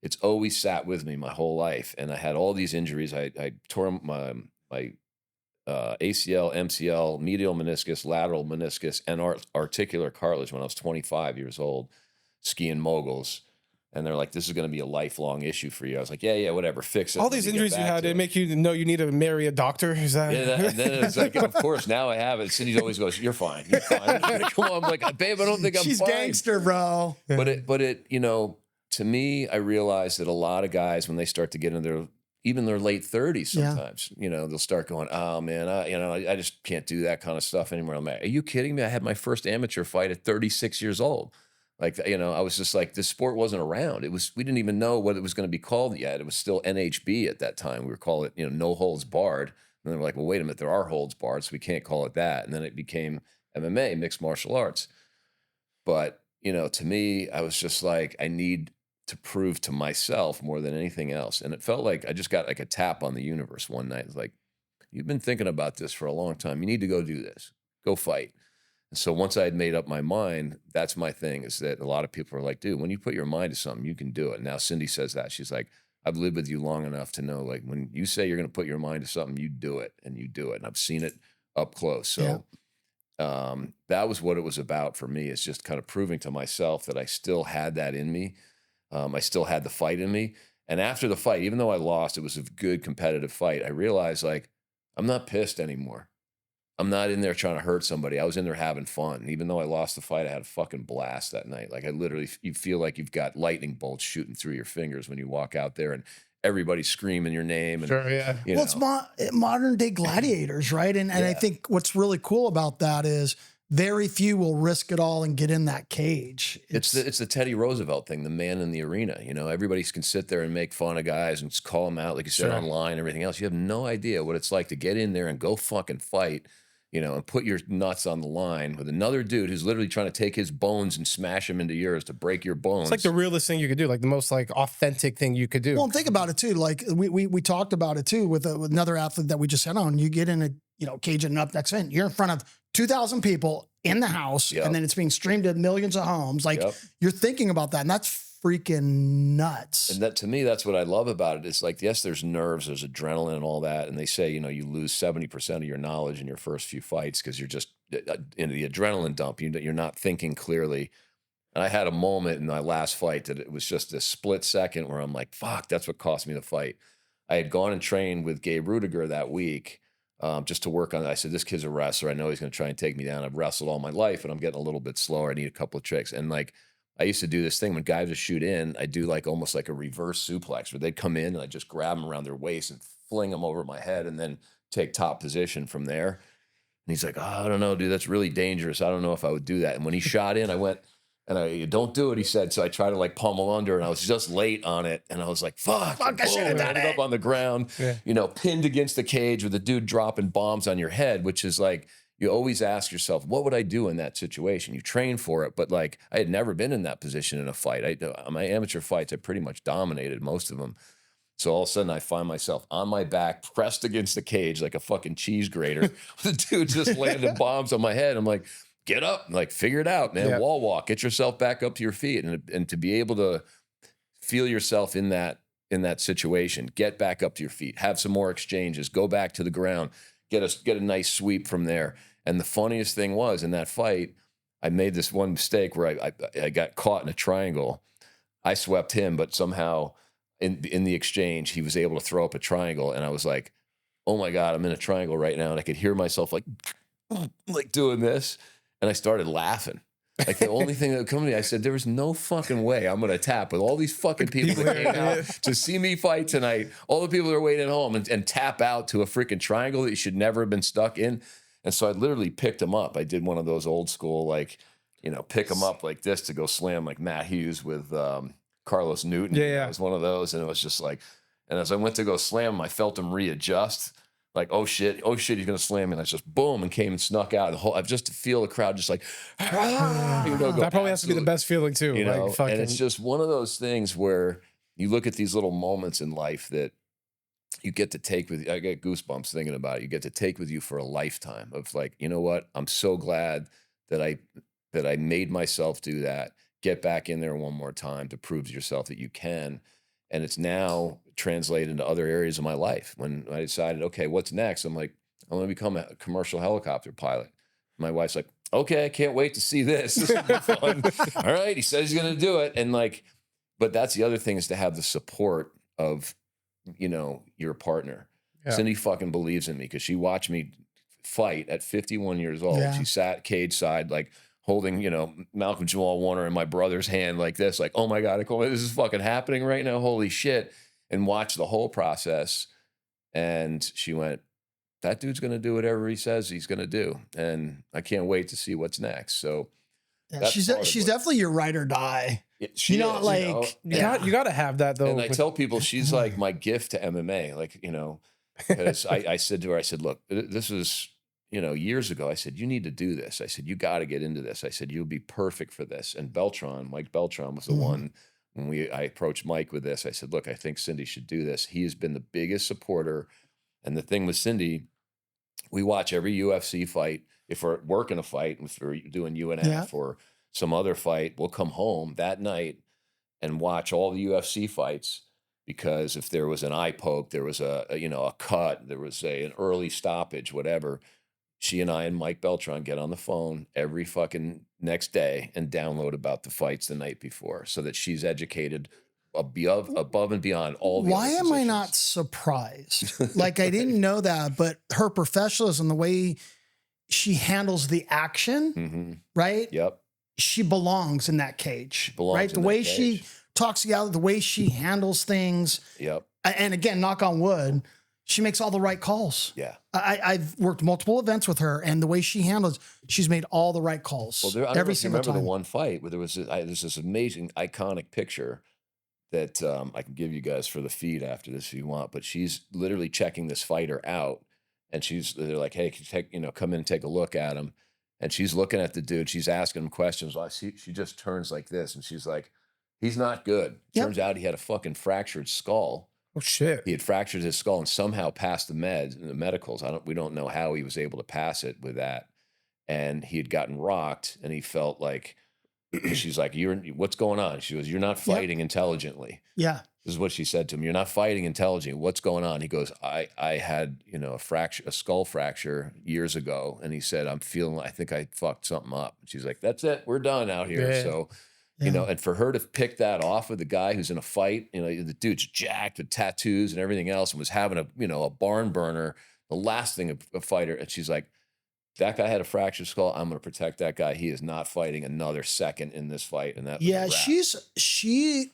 it's always sat with me my whole life. And I had all these injuries. I tore my ACL, MCL, medial meniscus, lateral meniscus, and articular cartilage when I was 25 years old, skiing moguls. And they're like, this is going to be a lifelong issue for you. I was like, yeah, whatever, fix it. All these injuries you had, they make you know you need to marry a doctor? Is that? Yeah, and then it's like, of course, now I have it. Cindy always goes, you're fine. You're fine. I'm like, babe, I don't think I'm fine. She's gangster, bro. But it, to me, I realized that a lot of guys, when they start to get in even their late 30s sometimes, they'll start going, oh, man, I just can't do that kind of stuff anymore. I'm like, are you kidding me? I had my first amateur fight at 36 years old. Like, I was just like, this sport wasn't around. We didn't even know what it was going to be called yet. It was still NHB at that time. We were calling it, no holds barred. And then we're like, well, wait a minute, there are holds barred, so we can't call it that. And then it became MMA, mixed martial arts. But, to me, I was just like, I need to prove to myself more than anything else. And it felt like I just got like a tap on the universe one night. It's like, you've been thinking about this for a long time. You need to go do this. Go fight. So once I had made up my mind, that's my thing, is that a lot of people are like, dude, when you put your mind to something, you can do it. Now Cindy says that. She's like, I've lived with you long enough to know, like, when you say you're going to put your mind to something, you do it, and you do it. And I've seen it up close. So that was what it was about for me, is just kind of proving to myself that I still had that in me. I still had the fight in me. And after the fight, even though I lost, it was a good competitive fight. I realized, like, I'm not pissed anymore. I'm not in there trying to hurt somebody. I was in there having fun. Even though I lost the fight, I had a fucking blast that night. Like, you feel like you've got lightning bolts shooting through your fingers when you walk out there and everybody's screaming your name. And, sure, yeah. Well, it's modern day gladiators, right? And I think what's really cool about that is very few will risk it all and get in that cage. It's the Teddy Roosevelt thing, the man in the arena. Everybody can sit there and make fun of guys and call them out, like you said, online and everything else. You have no idea what it's like to get in there and go fucking fight, and put your nuts on the line with another dude who's literally trying to take his bones and smash them into yours to break your bones. It's like the realest thing you could do, like the most like authentic thing you could do. Well, think about it too. Like we talked about it too with another athlete that we just had on. You get in a cage and up next event. You're in front of 2,000 people in the house, and then it's being streamed to millions of homes. Like you're thinking about that, and that's freaking nuts. And that, to me, that's what I love about it. It's like, yes, there's nerves, there's adrenaline and all that. And they say, you lose 70% of your knowledge in your first few fights because you're just in the adrenaline dump. You're not thinking clearly. And I had a moment in my last fight that it was just a split second where I'm like, fuck, that's what cost me the fight. I had gone and trained with Gabe Rudiger that week just to work on it. I said, this kid's a wrestler. I know he's going to try and take me down. I've wrestled all my life, and I'm getting a little bit slower. I need a couple of tricks. And like, I used to do this thing when guys would shoot in, I do like almost like a reverse suplex where they'd come in and I just grab them around their waist and fling him over my head and then take top position from there. And he's like, oh, I don't know, dude, that's really dangerous. I don't know if I would do that. And when he shot in, I went, and don't do it, he said. So I tried to like pummel under, and I was just late on it. And I was like, fuck, I should have done it. I ended up on the ground, you know, pinned against the cage with the dude dropping bombs on your head, which is like, you always ask yourself, what would I do in that situation? You train for it, but like I had never been in that position in a fight. My amateur fights, I pretty much dominated most of them. So all of a sudden I find myself on my back, pressed against the cage like a fucking cheese grater. The dude just landed bombs on my head. I'm like, get up, like figure it out, man. Wall walk, get yourself back up to your feet, and to be able to feel yourself in that situation, get back up to your feet, have some more exchanges, go back to the ground, get a nice sweep from there. And the funniest thing was in that fight, I made this one mistake where I got caught in a triangle. I swept him, but somehow in the exchange, he was able to throw up a triangle, and I was like, oh my God, I'm in a triangle right now. And I could hear myself like doing this. And I started laughing. Like the only thing that would come to me, I said, there was no fucking way I'm going to tap with all these fucking people that came out to see me fight tonight. All the people that are waiting at home and tap out to a freaking triangle that you should never have been stuck in. And so I literally picked him up. I did one of those old school, like, you know, pick him up like this to go slam like Matt Hughes with Carlos Newton. Yeah. It was one of those. And it was just like, and as I went to go slam him, I felt him readjust. Like, oh shit, he's gonna slam me. And I just boom and came and snuck out. I just feel the crowd just like, you know, that probably has to be the best feeling too. You know, like, fucking... and it's just one of those things where you look at these little moments in life that you get to take with you. I get goosebumps thinking about it. You get to take with you for a lifetime of like, you know what? I'm so glad that I made myself do that. Get back in there one more time to prove to yourself that you can. And it's now translated into other areas of my life. When I decided, okay, what's next? I'm like, I'm going to become a commercial helicopter pilot. My wife's like, okay, I can't wait to see this. This will be fun. All right. He says he's going to do it. And like, but that's the other thing, is to have the support of, you know, your partner. Yeah. Cindy fucking believes in me because she watched me fight at 51 years old. Yeah. She sat cage side, like, holding, you know, Malcolm Jamal Warner in my brother's hand like this, like, oh my God, this is fucking happening right now. Holy shit. And watch the whole process. And she went, that dude's going to do whatever he says he's going to do. And I can't wait to see what's next. So yeah, she's definitely your ride or die. She you know, is, like, you know? You got to have that though. And I tell people she's like my gift to MMA. Like, you know, because I said to her, I said, look, this is, you know, years ago, I said, you need to do this. I said, you got to get into this. I said, you'll be perfect for this. And Mike Beltran was the one when I approached Mike with this. I said, look, I think Cindy should do this. He has been the biggest supporter. And the thing with Cindy, we watch every UFC fight. If we're working a fight, if we're doing UNF or some other fight, we'll come home that night and watch all the UFC fights. Because if there was an eye poke, there was a cut, there was an early stoppage, whatever, she and I and Mike Beltran get on the phone every fucking next day and download about the fights the night before, so that she's educated above and beyond all the Why other am I not surprised? Like, I didn't know that, but her professionalism, the way she handles the action, right? Yep. She belongs in that cage, right? The way she talks to the way she handles things. Yep. And again, knock on wood, she makes all the right calls. Yeah. I've worked multiple events with her, and the way she handles, she's made all the right calls. Well, every single time. Remember the one fight where there's this amazing, iconic picture that I can give you guys for the feed after this if you want, but she's literally checking this fighter out, and they're like, hey, come in and take a look at him. And she's looking at the dude. She's asking him questions. She just turns like this, and she's like, he's not good. Turns out he had a fucking fractured skull. Oh shit! He had fractured his skull and somehow passed the medicals. We don't know how he was able to pass it with that. And he had gotten rocked, and he felt like, she's like, what's going on? She goes, you're not fighting intelligently. Yeah. This is what she said to him. You're not fighting intelligently. What's going on? He goes, I had, a skull fracture years ago. And he said, I think I fucked something up. And she's like, that's it. We're done out here. Yeah. So, and for her to pick that off with the guy who's in a fight, the dude's jacked with tattoos and everything else and was having a barn burner, the last thing a fighter. And she's like, that guy had a fractured skull. I'm going to protect that guy. He is not fighting another second in this fight. And that, she,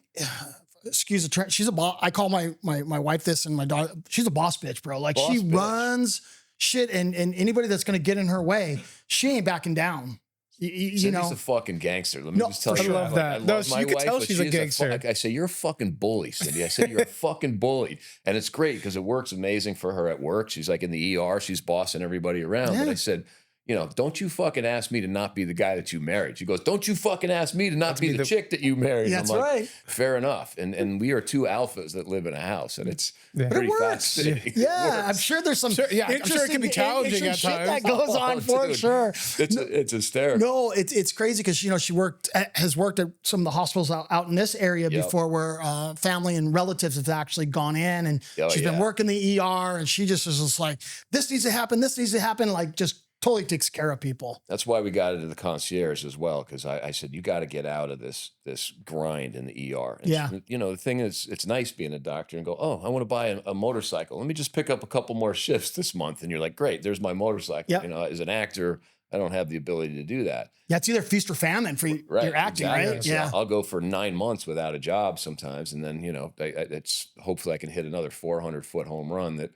excuse the term, she's a boss. I call my wife this and my daughter, she's a boss bitch, bro. Like she runs shit and anybody that's going to get in her way, she ain't backing down. You know, she's a fucking gangster. Let me just tell you. I love that. I love my you can wife, tell she's a gangster. I say, you're a fucking bully, Cindy. I said, you're a fucking bully. And it's great because it works amazing for her at work. She's like in the ER. She's bossing everybody around. But I said, you know, don't you fucking ask me to not be the guy that you married. She goes, don't you fucking ask me to not be the chick that you married. That's I'm like, right. Fair enough. And we are two alphas that live in a house, and it's pretty fascinating. Yeah, I'm sure there's some. I'm sure it can be challenging at times. That goes on for sure. It's hysterical. No, it's crazy because you know she has worked at some of the hospitals out in this area before, where family and relatives have actually gone in, and she's been working the ER, and she just is just like, this needs to happen, like just totally takes care of people. That's why we got into the concierge as well, because I said, you got to get out of this grind in the ER. And she, you know, the thing is, it's nice being a doctor and go, oh, I want to buy a motorcycle. Let me just pick up a couple more shifts this month. And you're like, great, there's my motorcycle. Yep. You know, as an actor, I don't have the ability to do that. Yeah, it's either feast or famine for your acting, right? So yeah. I'll go for 9 months without a job sometimes. And then, you know, it's hopefully I can hit another 400-foot home run that,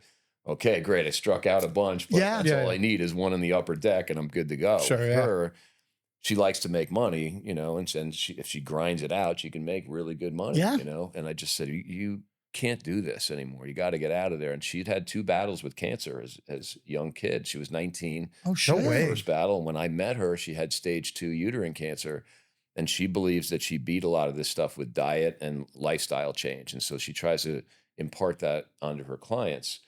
okay, great. I struck out a bunch, but that's all I need is one in the upper deck and I'm good to go. Sure, With her, she likes to make money, you know, and if she grinds it out, she can make really good money, you know? And I just said, you can't do this anymore. You got to get out of there. And she'd had 2 battles with cancer as a young kid. She was 19. Oh, shit. No way. First battle. And when I met her, she had stage 2 uterine cancer. And she believes that she beat a lot of this stuff with diet and lifestyle change. And so she tries to impart that onto her clients.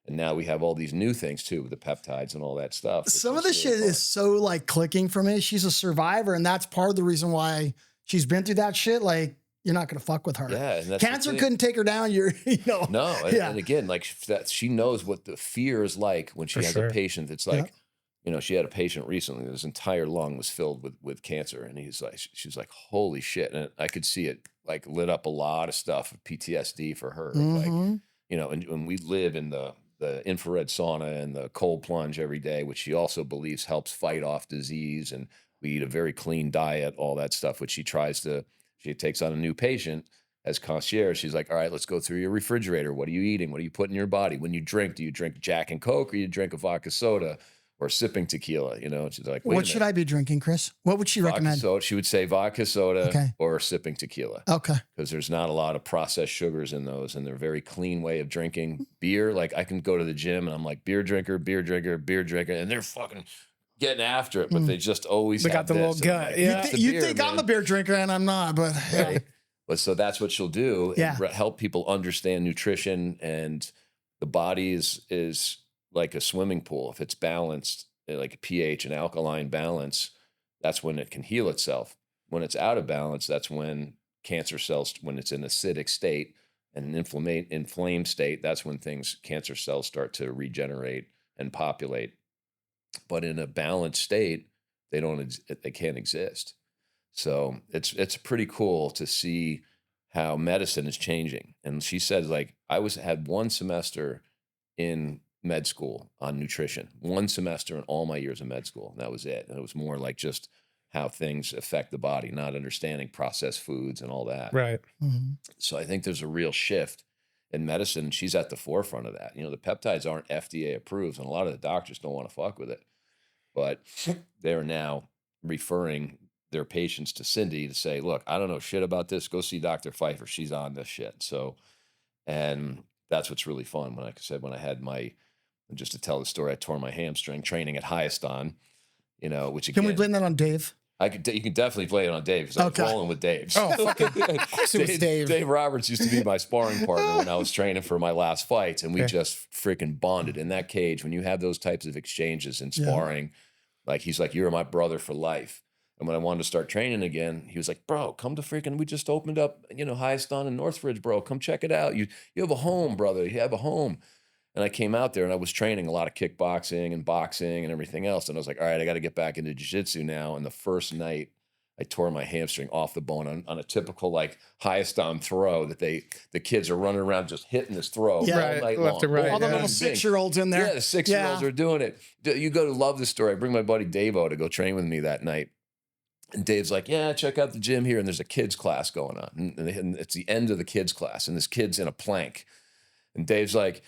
And now we have all these new things too, with the peptides and all that stuff. Some of the shit is so like clicking for me. She's a survivor, and that's part of the reason why she's been through that shit. Like, you're not going to fuck with her. Yeah, and that's cancer couldn't take her down. You know. No, and again, like that, she knows what the fear is like when she has a patient that's like, you know, she had a patient recently. His entire lung was filled with cancer, and she's like, holy shit, and I could see it like lit up a lot of stuff of PTSD for her, like, you know, and when we live in the infrared sauna and the cold plunge every day, which she also believes helps fight off disease. And we eat a very clean diet, all that stuff, which she takes on a new patient as concierge. She's like, all right, let's go through your refrigerator. What are you eating? What are you putting in your body? When you drink, do you drink Jack and Coke or you drink a vodka soda or sipping tequila? You know, and she's like, what should I be drinking, Chris? What would she recommend? Soda, she would say vodka soda or sipping tequila. Okay. Because there's not a lot of processed sugars in those, and they're a very clean way of drinking beer. Like I can go to the gym and I'm like, beer drinker, and they're fucking getting after it, but they just always got the little gut. Like, you think I'm a beer drinker and I'm not, but But so that's what she'll do. Help people understand nutrition, and the body is like a swimming pool. If it's balanced, like a pH and alkaline balance, that's when it can heal itself. When it's out of balance, that's when cancer cells, when it's in acidic state and an inflamed state, that's when cancer cells start to regenerate and populate. But in a balanced state, they can't exist. So it's pretty cool to see how medicine is changing. And she says, like, I had 1 semester in med school on nutrition, 1 semester in all my years of med school. And that was it. And it was more like just how things affect the body, not understanding processed foods and all that. Right. So I think there's a real shift in medicine. She's at the forefront of that. You know, the peptides aren't FDA approved, and a lot of the doctors don't want to fuck with it. But they're now referring their patients to Cindy to say, look, I don't know shit about this. Go see Dr. Pfeiffer. She's on this shit. So, and that's what's really fun. Like I said, when I had just to tell the story, I tore my hamstring training at Highest on, you know, which again. Can we blame that on Dave? You can definitely play it on Dave, because I was rolling with Dave. Oh, fucking, of course it was Dave. Dave Roberts used to be my sparring partner when I was training for my last fights, and we just freaking bonded in that cage. When you have those types of exchanges in sparring, like he's like, you're my brother for life. And when I wanted to start training again, he was like, bro, come to freaking, we just opened up, you know, Highest on in Northridge, bro. Come check it out. You have a home, brother. You have a home. And I came out there and I was training a lot of kickboxing and boxing and everything else. And I was like, all right, I got to get back into jiu-jitsu now. And the first night, I tore my hamstring off the bone on a typical like Highest on throw that the kids are running around just hitting this throw all night left long. and right. All the little 6-year-olds in there. Yeah, the 6-year-olds are doing it. You go to love this story. I bring my buddy Davo to go train with me that night. And Dave's like, yeah, check out the gym here. And there's a kids class going on. And it's the end of the kids class. And this kid's in a plank. And Dave's like,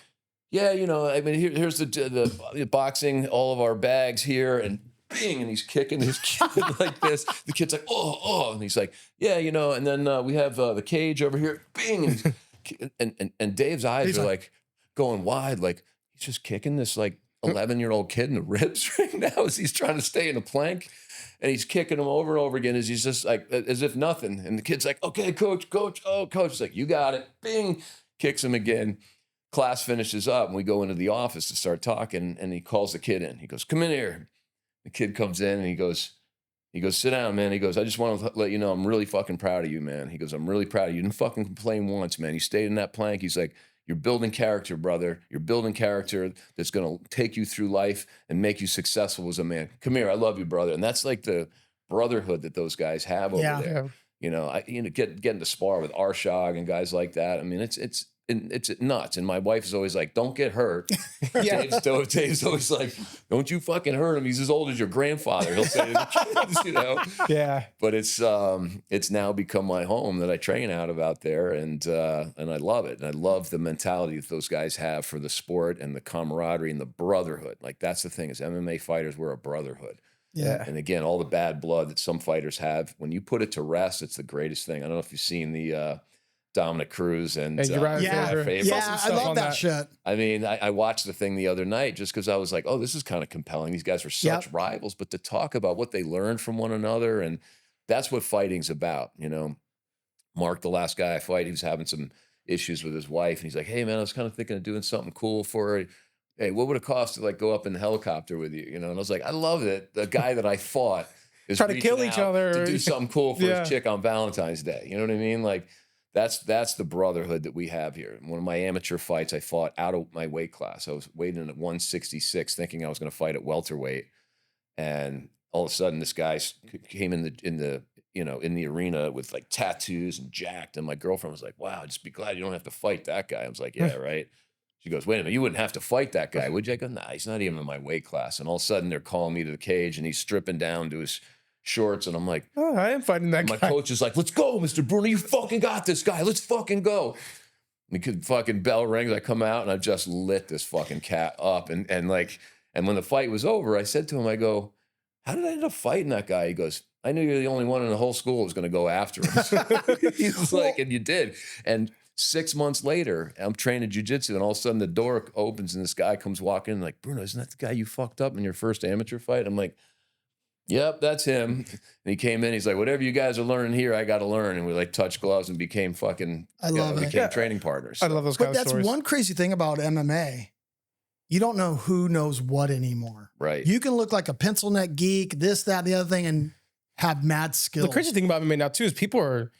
yeah, you know, I mean, here's the boxing, all of our bags here. And bing, and he's kicking his kid like this. The kid's like, oh. And he's like, yeah, you know, and then we have the cage over here. Bing. And Dave's eyes are like going wide. Like, he's just kicking this like 11-year-old kid in the ribs right now as he's trying to stay in the plank. And he's kicking him over and over again as he's just like, as if nothing. And the kid's like, okay, coach. Oh, coach. He's like, you got it. Bing. Kicks him again. Class finishes up and we go into the office to start talking. And he calls the kid in. He goes, come in here. The kid comes in and he goes, sit down, man. He goes, I just want to let you know I'm really fucking proud of you, man. He goes, I'm really proud of you. You didn't fucking complain once, man. You stayed in that plank. He's like, you're building character, brother. You're building character that's going to take you through life and make you successful as a man. Come here. I love you, brother. And that's like the brotherhood that those guys have over there. You know, getting to spar with Arshag and guys like that. I mean, it's nuts. And my wife is always like, don't get hurt. Dave's always like, don't you fucking hurt him. He's as old as your grandfather. He'll say to the kids, you know? Yeah. But it's now become my home that I train out of out there. And I love it. And I love the mentality that those guys have for the sport and the camaraderie and the brotherhood. Like, that's the thing is MMA fighters, we're a brotherhood. Yeah. And again, all the bad blood that some fighters have, when you put it to rest, it's the greatest thing. I don't know if you've seen the Dominic Cruz and I love that shit. I mean, I watched the thing the other night just because I was like, oh, this is kind of compelling. These guys are such rivals, but to talk about what they learned from one another, and that's what fighting's about. You know, Mark, the last guy I fight, he was having some issues with his wife, and he's like, hey man, I was kind of thinking of doing something cool for her. Hey, what would it cost to like go up in the helicopter with you? You know, and I was like, I love it. The guy that I fought is trying to kill each other to do something cool for his chick on Valentine's Day. You know what I mean? Like, that's the brotherhood that we have here. One of my amateur fights, I fought out of my weight class. I was weighing in at 166, thinking I was going to fight at welterweight, and all of a sudden, this guy came in the arena with like tattoos and jacked, and my girlfriend was like, "Wow, just be glad you don't have to fight that guy." I was like, "Yeah, right." She goes, wait a minute, you wouldn't have to fight that guy, would you? I go, nah, he's not even in my weight class. And all of a sudden, they're calling me to the cage, and he's stripping down to his shorts, and I'm like, oh, I am fighting that guy. My coach is like, let's go, Mr. Bruno, you fucking got this guy, let's fucking go. And the fucking bell rings, I come out, and I just lit this fucking cat up. And when the fight was over, I said to him, I go, how did I end up fighting that guy? He goes, I knew you're the only one in the whole school who was going to go after him. He's like, and you did. And 6 months later, I'm training jiu-jitsu, and all of a sudden the door opens and this guy comes walking in like, Bruno, isn't that the guy you fucked up in your first amateur fight? I'm like, yep, that's him. And he came in, he's like, whatever you guys are learning here, I got to learn. And we like touched gloves and became fucking, became training partners. I love those kind of stories. But that's one crazy thing about MMA. You don't know who knows what anymore. Right. You can look like a pencil neck geek, this, that, the other thing, and have mad skills. The crazy thing about MMA now too is people are,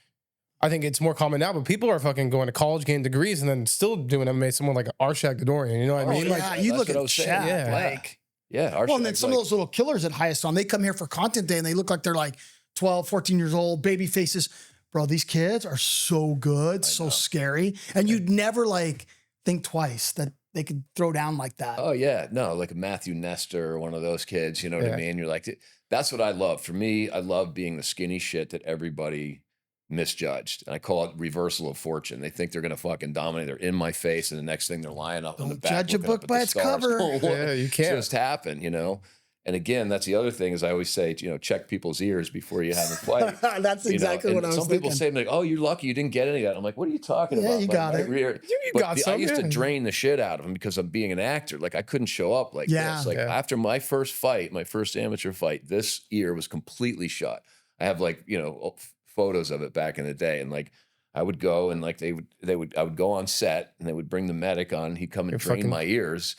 I think it's more common now, but people are fucking going to college, getting degrees, and then still doing MMA. Someone like Arshak Gadorian, you know what I mean? Yeah, you look at Chad, like, Arshak, and then some of those little killers at highest on, they come here for content day, and they look like they're like 12, 14 years old, baby faces. Bro, these kids are so good, so scary, and you'd never like think twice that they could throw down like that. Oh yeah, no, like a Matthew Nestor or one of those kids. You know what I mean? You're like, that's what I love. For me, I love being the skinny shit that everybody misjudged. And I call it reversal of fortune. They think they're going to fucking dominate. They're in my face, and the next thing they're lying up in the back. Don't judge a book by its cover. Yeah, you can't. Just happen, you know? And again, that's the other thing is I always say, you know, check people's ears before you have a fight. That's exactly what I was thinking. Some people say, like, oh, you're lucky you didn't get any of that. I'm like, what are you talking about? Yeah, you got it. You got some. I used to drain the shit out of them because I'm being an actor. Like, I couldn't show up like this. Like, after my first fight, my first amateur fight, this ear was completely shut. I have, like, you know, photos of it back in the day. And, like, I would go and, like, I would go on set, and they would bring the medic on. He'd come and drain my ears.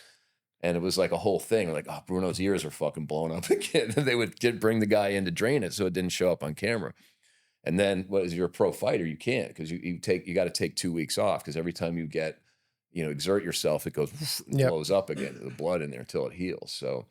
And it was like a whole thing. Like, oh, Bruno's ears are fucking blown up again. And they would bring the guy in to drain it so it didn't show up on camera. And then, you're a pro fighter, you can't, because you got to take 2 weeks off, because every time you get, you know, exert yourself, it goes, blows up again, the blood in there until it heals. So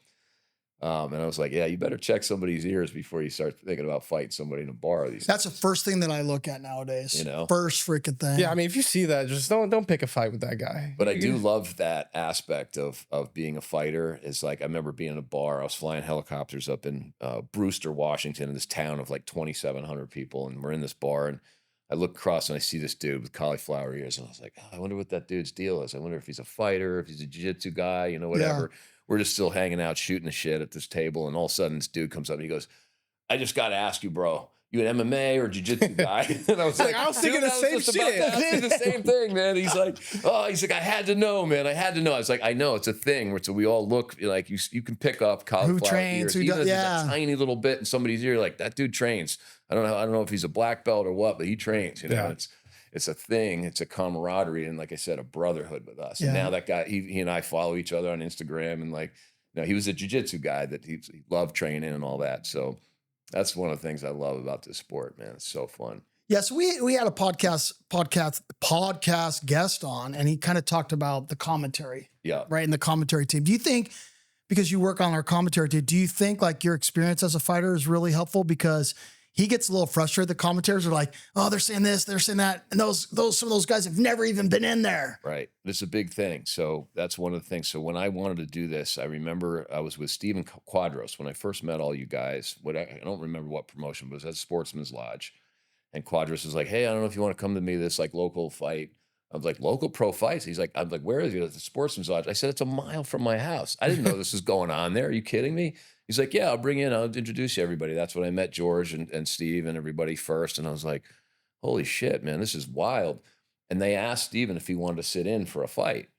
And I was like, yeah, you better check somebody's ears before you start thinking about fighting somebody in a bar. That's the first thing that I look at nowadays. You know, first freaking thing. Yeah, I mean, if you see that, just don't pick a fight with that guy. But I do love that aspect of being a fighter. Is like I remember being in a bar. I was flying helicopters up in Brewster, Washington, in this town of like 2,700 people, and we're in this bar, and I look across and I see this dude with cauliflower ears, and I was like, oh, I wonder what that dude's deal is. I wonder if he's a fighter, if he's a jiu-jitsu guy, you know, whatever. Yeah. We're just still hanging out, shooting the shit at this table, and all of a sudden this dude comes up and he goes, I just got to ask you, bro, you an MMA or jiu-jitsu guy? And I was like, I was thinking the same shit. The same thing, man. He's like, I had to know, man. I had to know. I was like, I know, it's a thing where so we all look like you can pick up cauliflower who trains, ears, even if it's a tiny little bit in somebody's ear. Like that dude trains. I don't know if he's a black belt or what, but he trains. You know, it's a thing. It's a camaraderie, and like I said, a brotherhood with us. And now that guy, he and I follow each other on Instagram, and like, you know, he was a jiu-jitsu guy that he loved training and all that. So that's one of the things I love about this sport, man. It's so fun. Yes, we had a podcast guest on, and he kind of talked about the commentary. Yeah. Right, in the commentary team. Do you think, because you work on our commentary team, do you think like your experience as a fighter is really helpful? Because he gets a little frustrated. The commentators are like, oh, they're saying this, they're saying that. And some of those guys have never even been in there. Right. It's a big thing. So that's one of the things. So when I wanted to do this, I remember I was with Steven Quadros when I first met all you guys. I don't remember what promotion, but it was at Sportsman's Lodge. And Quadros was like, hey, I don't know if you want to come to me this like local fight. I was like, local pro fights? He's like, I'm like, where is he? At the Sportsman's Lodge. I said, it's a mile from my house. I didn't know this was going on there. Are you kidding me? He's like, yeah, I'll bring you in. I'll introduce you to everybody. That's when I met George and Steve and everybody first. And I was like, holy shit, man, this is wild. And they asked Steven if he wanted to sit in for a fight.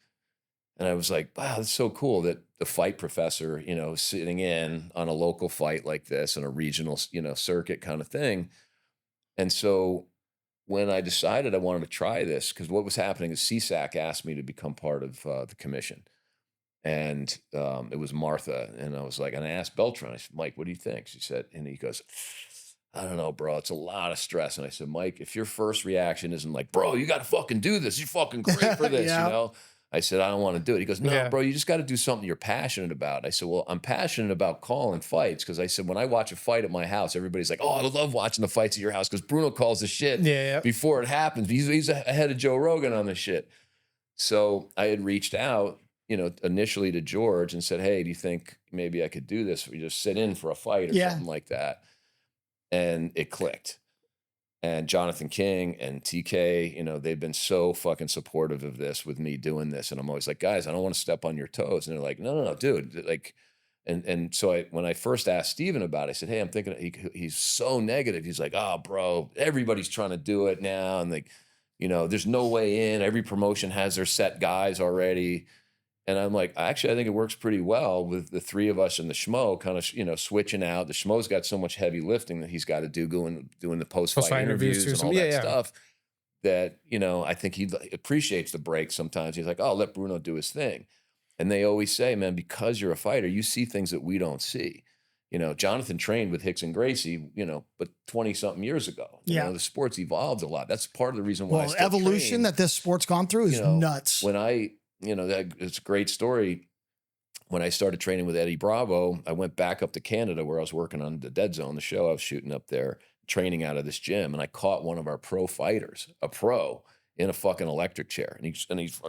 And I was like, wow, that's so cool that the fight professor, you know, sitting in on a local fight like this and a regional, you know, circuit kind of thing. And so when I decided I wanted to try this, because what was happening is CSAC asked me to become part of the commission. And it was Martha. And I was like, and I asked Beltran, I said, Mike, what do you think? She said, and he goes, I don't know, bro. It's a lot of stress. And I said, Mike, if your first reaction isn't like, bro, you got to fucking do this. You're fucking great for this, you know? I said, I don't want to do it. He goes, no, bro, you just got to do something you're passionate about. I said, well, I'm passionate about calling fights because I said, when I watch a fight at my house, everybody's like, oh, I love watching the fights at your house because Bruno calls the shit before it happens. He's ahead of Joe Rogan on this shit. So I had reached out, you know, initially to George and said, hey, do you think maybe I could do this? We just sit in for a fight or something like that. And it clicked. And Jonathan King and TK, you know, they've been so fucking supportive of this with me doing this. And I'm always like, guys, I don't want to step on your toes. And they're like, no, dude. Like, and so when I first asked Steven about it, I said, hey, I'm thinking, he's so negative. He's like, oh, bro, everybody's trying to do it now. And like, you know, there's no way in. Every promotion has their set guys already. And I'm like, actually, I think it works pretty well with the three of us and the Schmo kind of, you know, switching out. The Schmo's got so much heavy lifting that he's got to do doing the post-fight interviews and all that stuff that, you know, I think he appreciates the break sometimes. He's like, oh, let Bruno do his thing. And they always say, man, because you're a fighter, you see things that we don't see. You know, Jonathan trained with Hicks and Gracie, you know, but 20-something years ago. You know, the sport's evolved a lot. That's part of the reason why evolution that this sport's gone through is nuts. When you know, it's a great story. When I started training with Eddie Bravo, I went back up to Canada where I was working on the Dead Zone, the show I was shooting up there, training out of this gym. And I caught one of our pro fighters, a pro, in a fucking electric chair. And he's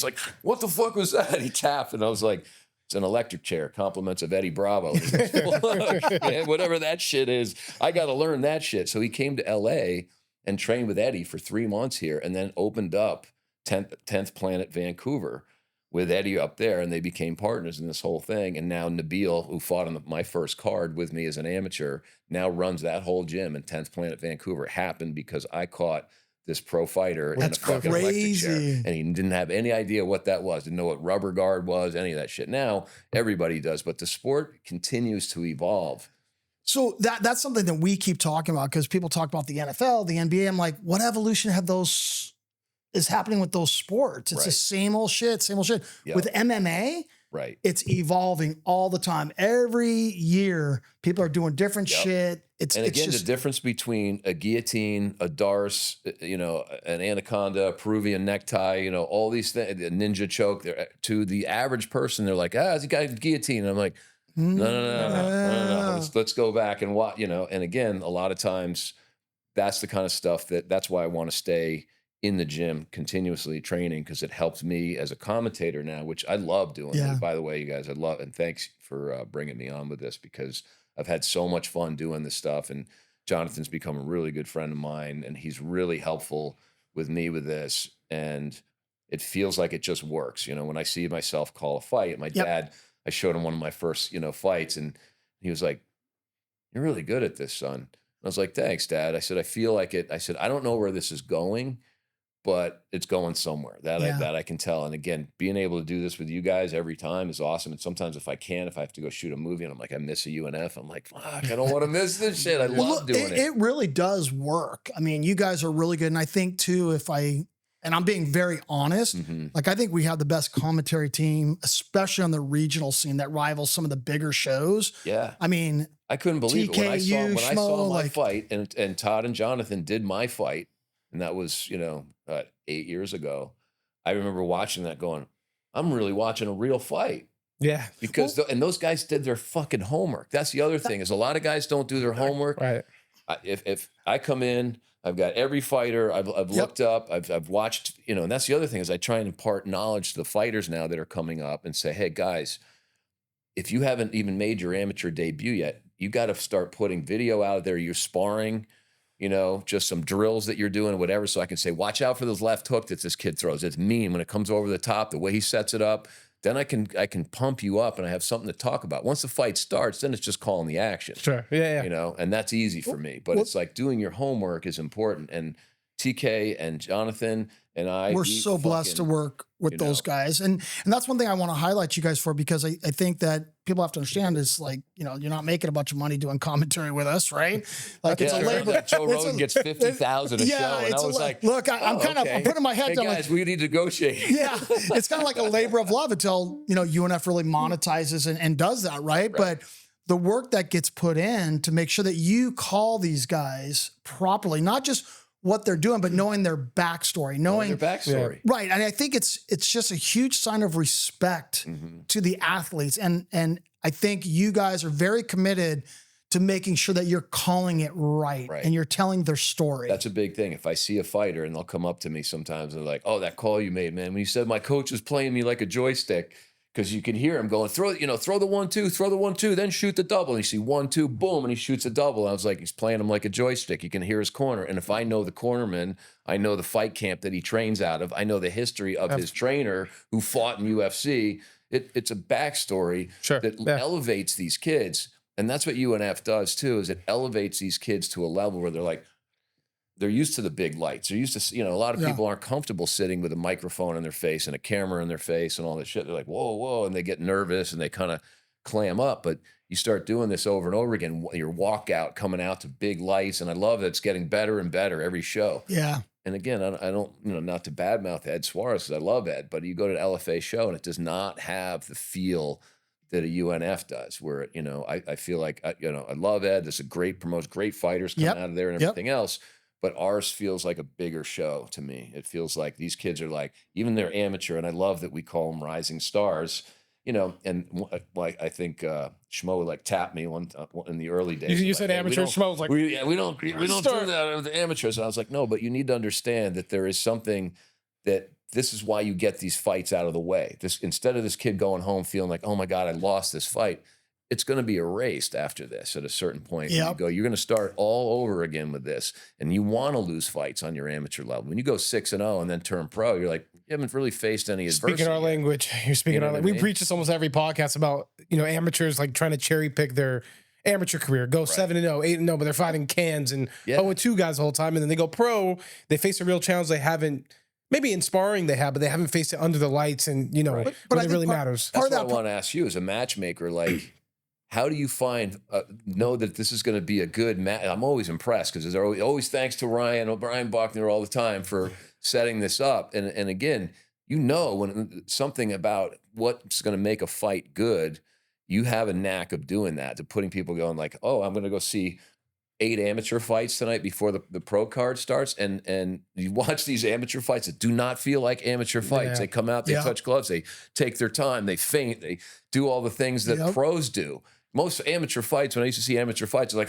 like, what the fuck was that? He tapped. And I was like, it's an electric chair, compliments of Eddie Bravo. Look, man, whatever that shit is, I got to learn that shit. So he came to LA and trained with Eddie for 3 months here and then opened up 10th Planet Vancouver with Eddie up there, and they became partners in this whole thing. And now Nabil, who fought on my first card with me as an amateur, now runs that whole gym in 10th Planet Vancouver. It happened because I caught this pro fighter in a fucking electric chair, and he didn't have any idea what that was, didn't know what rubber guard was, any of that shit. Now everybody does, but the sport continues to evolve. So that's something that we keep talking about because people talk about the NFL, the NBA. I'm like, what evolution is happening with those sports? It's the same old shit. Yep. With MMA, it's evolving all the time. Every year, people are doing different shit. The difference between a guillotine, a darce, you know, an anaconda, a Peruvian necktie, you know, all these things, a ninja choke, to the average person, they're like, he got a guillotine. And I'm like, No. Let's go back and watch, and again, a lot of times that's the kind of stuff that's why I want to stay in the gym continuously training, because it helps me as a commentator now, which I love doing. Yeah. And by the way, you guys, and thanks for bringing me on with this, because I've had so much fun doing this stuff, and Jonathan's become a really good friend of mine, and he's really helpful with me with this, and it feels like it just works. When I see myself call a fight, my dad, I showed him one of my first, fights, and he was like, "You're really good at this, son." I was like, "Thanks, Dad." I said, "I feel like it." I said, "I don't know where this is going, but it's going somewhere that I can tell." And again, being able to do this with you guys every time is awesome. And sometimes if I have to go shoot a movie and I'm like, I miss a UNF, I'm like, fuck, I don't want to miss this shit. I love doing it. It really does work. I mean, you guys are really good. And I think too, and I'm being very honest, like I think we have the best commentary team, especially on the regional scene, that rivals some of the bigger shows. Yeah. I mean, I couldn't believe it when I saw my fight, and Todd and Jonathan did my fight, and that was 8 years ago. I remember watching that, going, I'm really watching a real fight. Yeah, because and those guys did their fucking homework. That's the other thing, is a lot of guys don't do their homework. Right. If I come in, I've got every fighter. I've looked up. I've watched. And that's the other thing, is I try and impart knowledge to the fighters now that are coming up, and say, hey guys, if you haven't even made your amateur debut yet, you got to start putting video out there. You're sparring, just some drills that you're doing, whatever. So I can say, watch out for those left hook that this kid throws. It's mean when it comes over the top, the way he sets it up. Then I can pump you up, and I have something to talk about. Once the fight starts, then it's just calling the action. Sure. Yeah. And that's easy for me. But it's like doing your homework is important. And TK and Jonathan and we're so blessed to work with those guys. And that's one thing I want to highlight you guys for, because I think that people have to understand is, like, you're not making a bunch of money doing commentary with us, right? Like, it's a labor. Joe Rogan gets 50,000 a show. And I was like, look, I'm putting my head down. Guys, we need to negotiate. Yeah. It's kind of like a labor of love until, UNF really monetizes and does that, right? But the work that gets put in to make sure that you call these guys properly, not just what they're doing, but knowing their backstory, knowing their backstory. Right. And I think it's just a huge sign of respect to the athletes. And I think you guys are very committed to making sure that you're calling it right. And you're telling their story. That's a big thing. If I see a fighter and they'll come up to me sometimes and they're like, oh, that call you made, man, when you said my coach was playing me like a joystick, because you can hear him going, throw the 1-2, throw the 1-2, then shoot the double. And you see 1-2, boom, and he shoots a double. I was like, he's playing him like a joystick. You can hear his corner. And if I know the cornerman, I know the fight camp that he trains out of, I know the history of his trainer who fought in UFC. It's a backstory that elevates these kids. And that's what UNF does too, is it elevates these kids to a level where they're like, they're used to the big lights. They're used to, a lot of people aren't comfortable sitting with a microphone in their face and a camera in their face and all this shit. They're like, whoa, whoa. And they get nervous and they kind of clam up. But you start doing this over and over again, your walkout coming out to big lights. And I love that it's getting better and better every show. Yeah. And again, I don't, not to badmouth Ed Suarez, because I love Ed, but you go to an LFA show and it does not have the feel that a UNF does, where, I feel like, I love Ed. This is a great, promotes great fighters coming out of there and everything else. But ours feels like a bigger show to me. It feels like these kids are like, even they're amateur, and I love that we call them rising stars, and like I think Schmo like tapped me one in the early days. You said amateur, Schmo's like, we don't do that with the amateurs. And I was like, no, but you need to understand that there is something that this is why you get these fights out of the way. Instead of this kid going home feeling like, oh my God, I lost this fight. It's going to be erased after this at a certain point. You're going to start all over again with this. And you want to lose fights on your amateur level. When you go 6-0 and then turn pro, you're like, you haven't really faced any adversity. Speaking our language. You're speaking our language. We preach this almost every podcast about, amateurs like trying to cherry pick their amateur career, go 7-0, 8-0, but they're fighting cans and 0-2 guys the whole time. And then they go pro, they face a real challenge they haven't. Maybe in sparring they have, but they haven't faced it under the lights, and but it really matters. That's what I want to ask you as a matchmaker, like, how do you know that this is going to be a good match? I'm always impressed, because there's always thanks to Brian Bachner all the time for setting this up. And again, when something about what's going to make a fight good, you have a knack of doing that, to putting people going like, oh, I'm going to go see 8 amateur fights tonight before the pro card starts, and you watch these amateur fights that do not feel like amateur fights. Yeah. They come out, they touch gloves, they take their time, they feint, they do all the things that pros do. Most amateur fights, when I used to see amateur fights, it's like,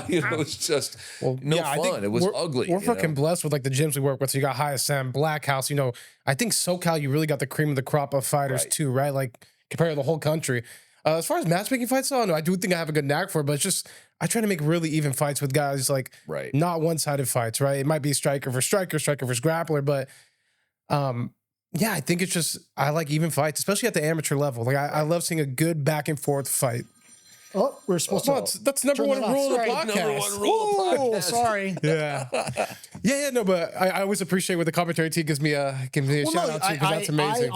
it's just no fun. It was ugly. We're fucking blessed with like the gyms we work with. So you got HSM, Black House. I think SoCal, you really got the cream of the crop of fighters too, right? Like compared to the whole country. As far as matchmaking fights, no, I do think I have a good knack for it, but it's just I try to make really even fights with guys, like not one-sided fights, right? It might be striker versus striker, striker versus grappler, but I think it's just I like even fights, especially at the amateur level. Like I love seeing a good back and forth fight. Oh, we're supposed to. That's number one rule of the podcast. Number one rule of the podcast. Sorry. No, but I always appreciate what the commentary team gives me a shout out to because that's amazing.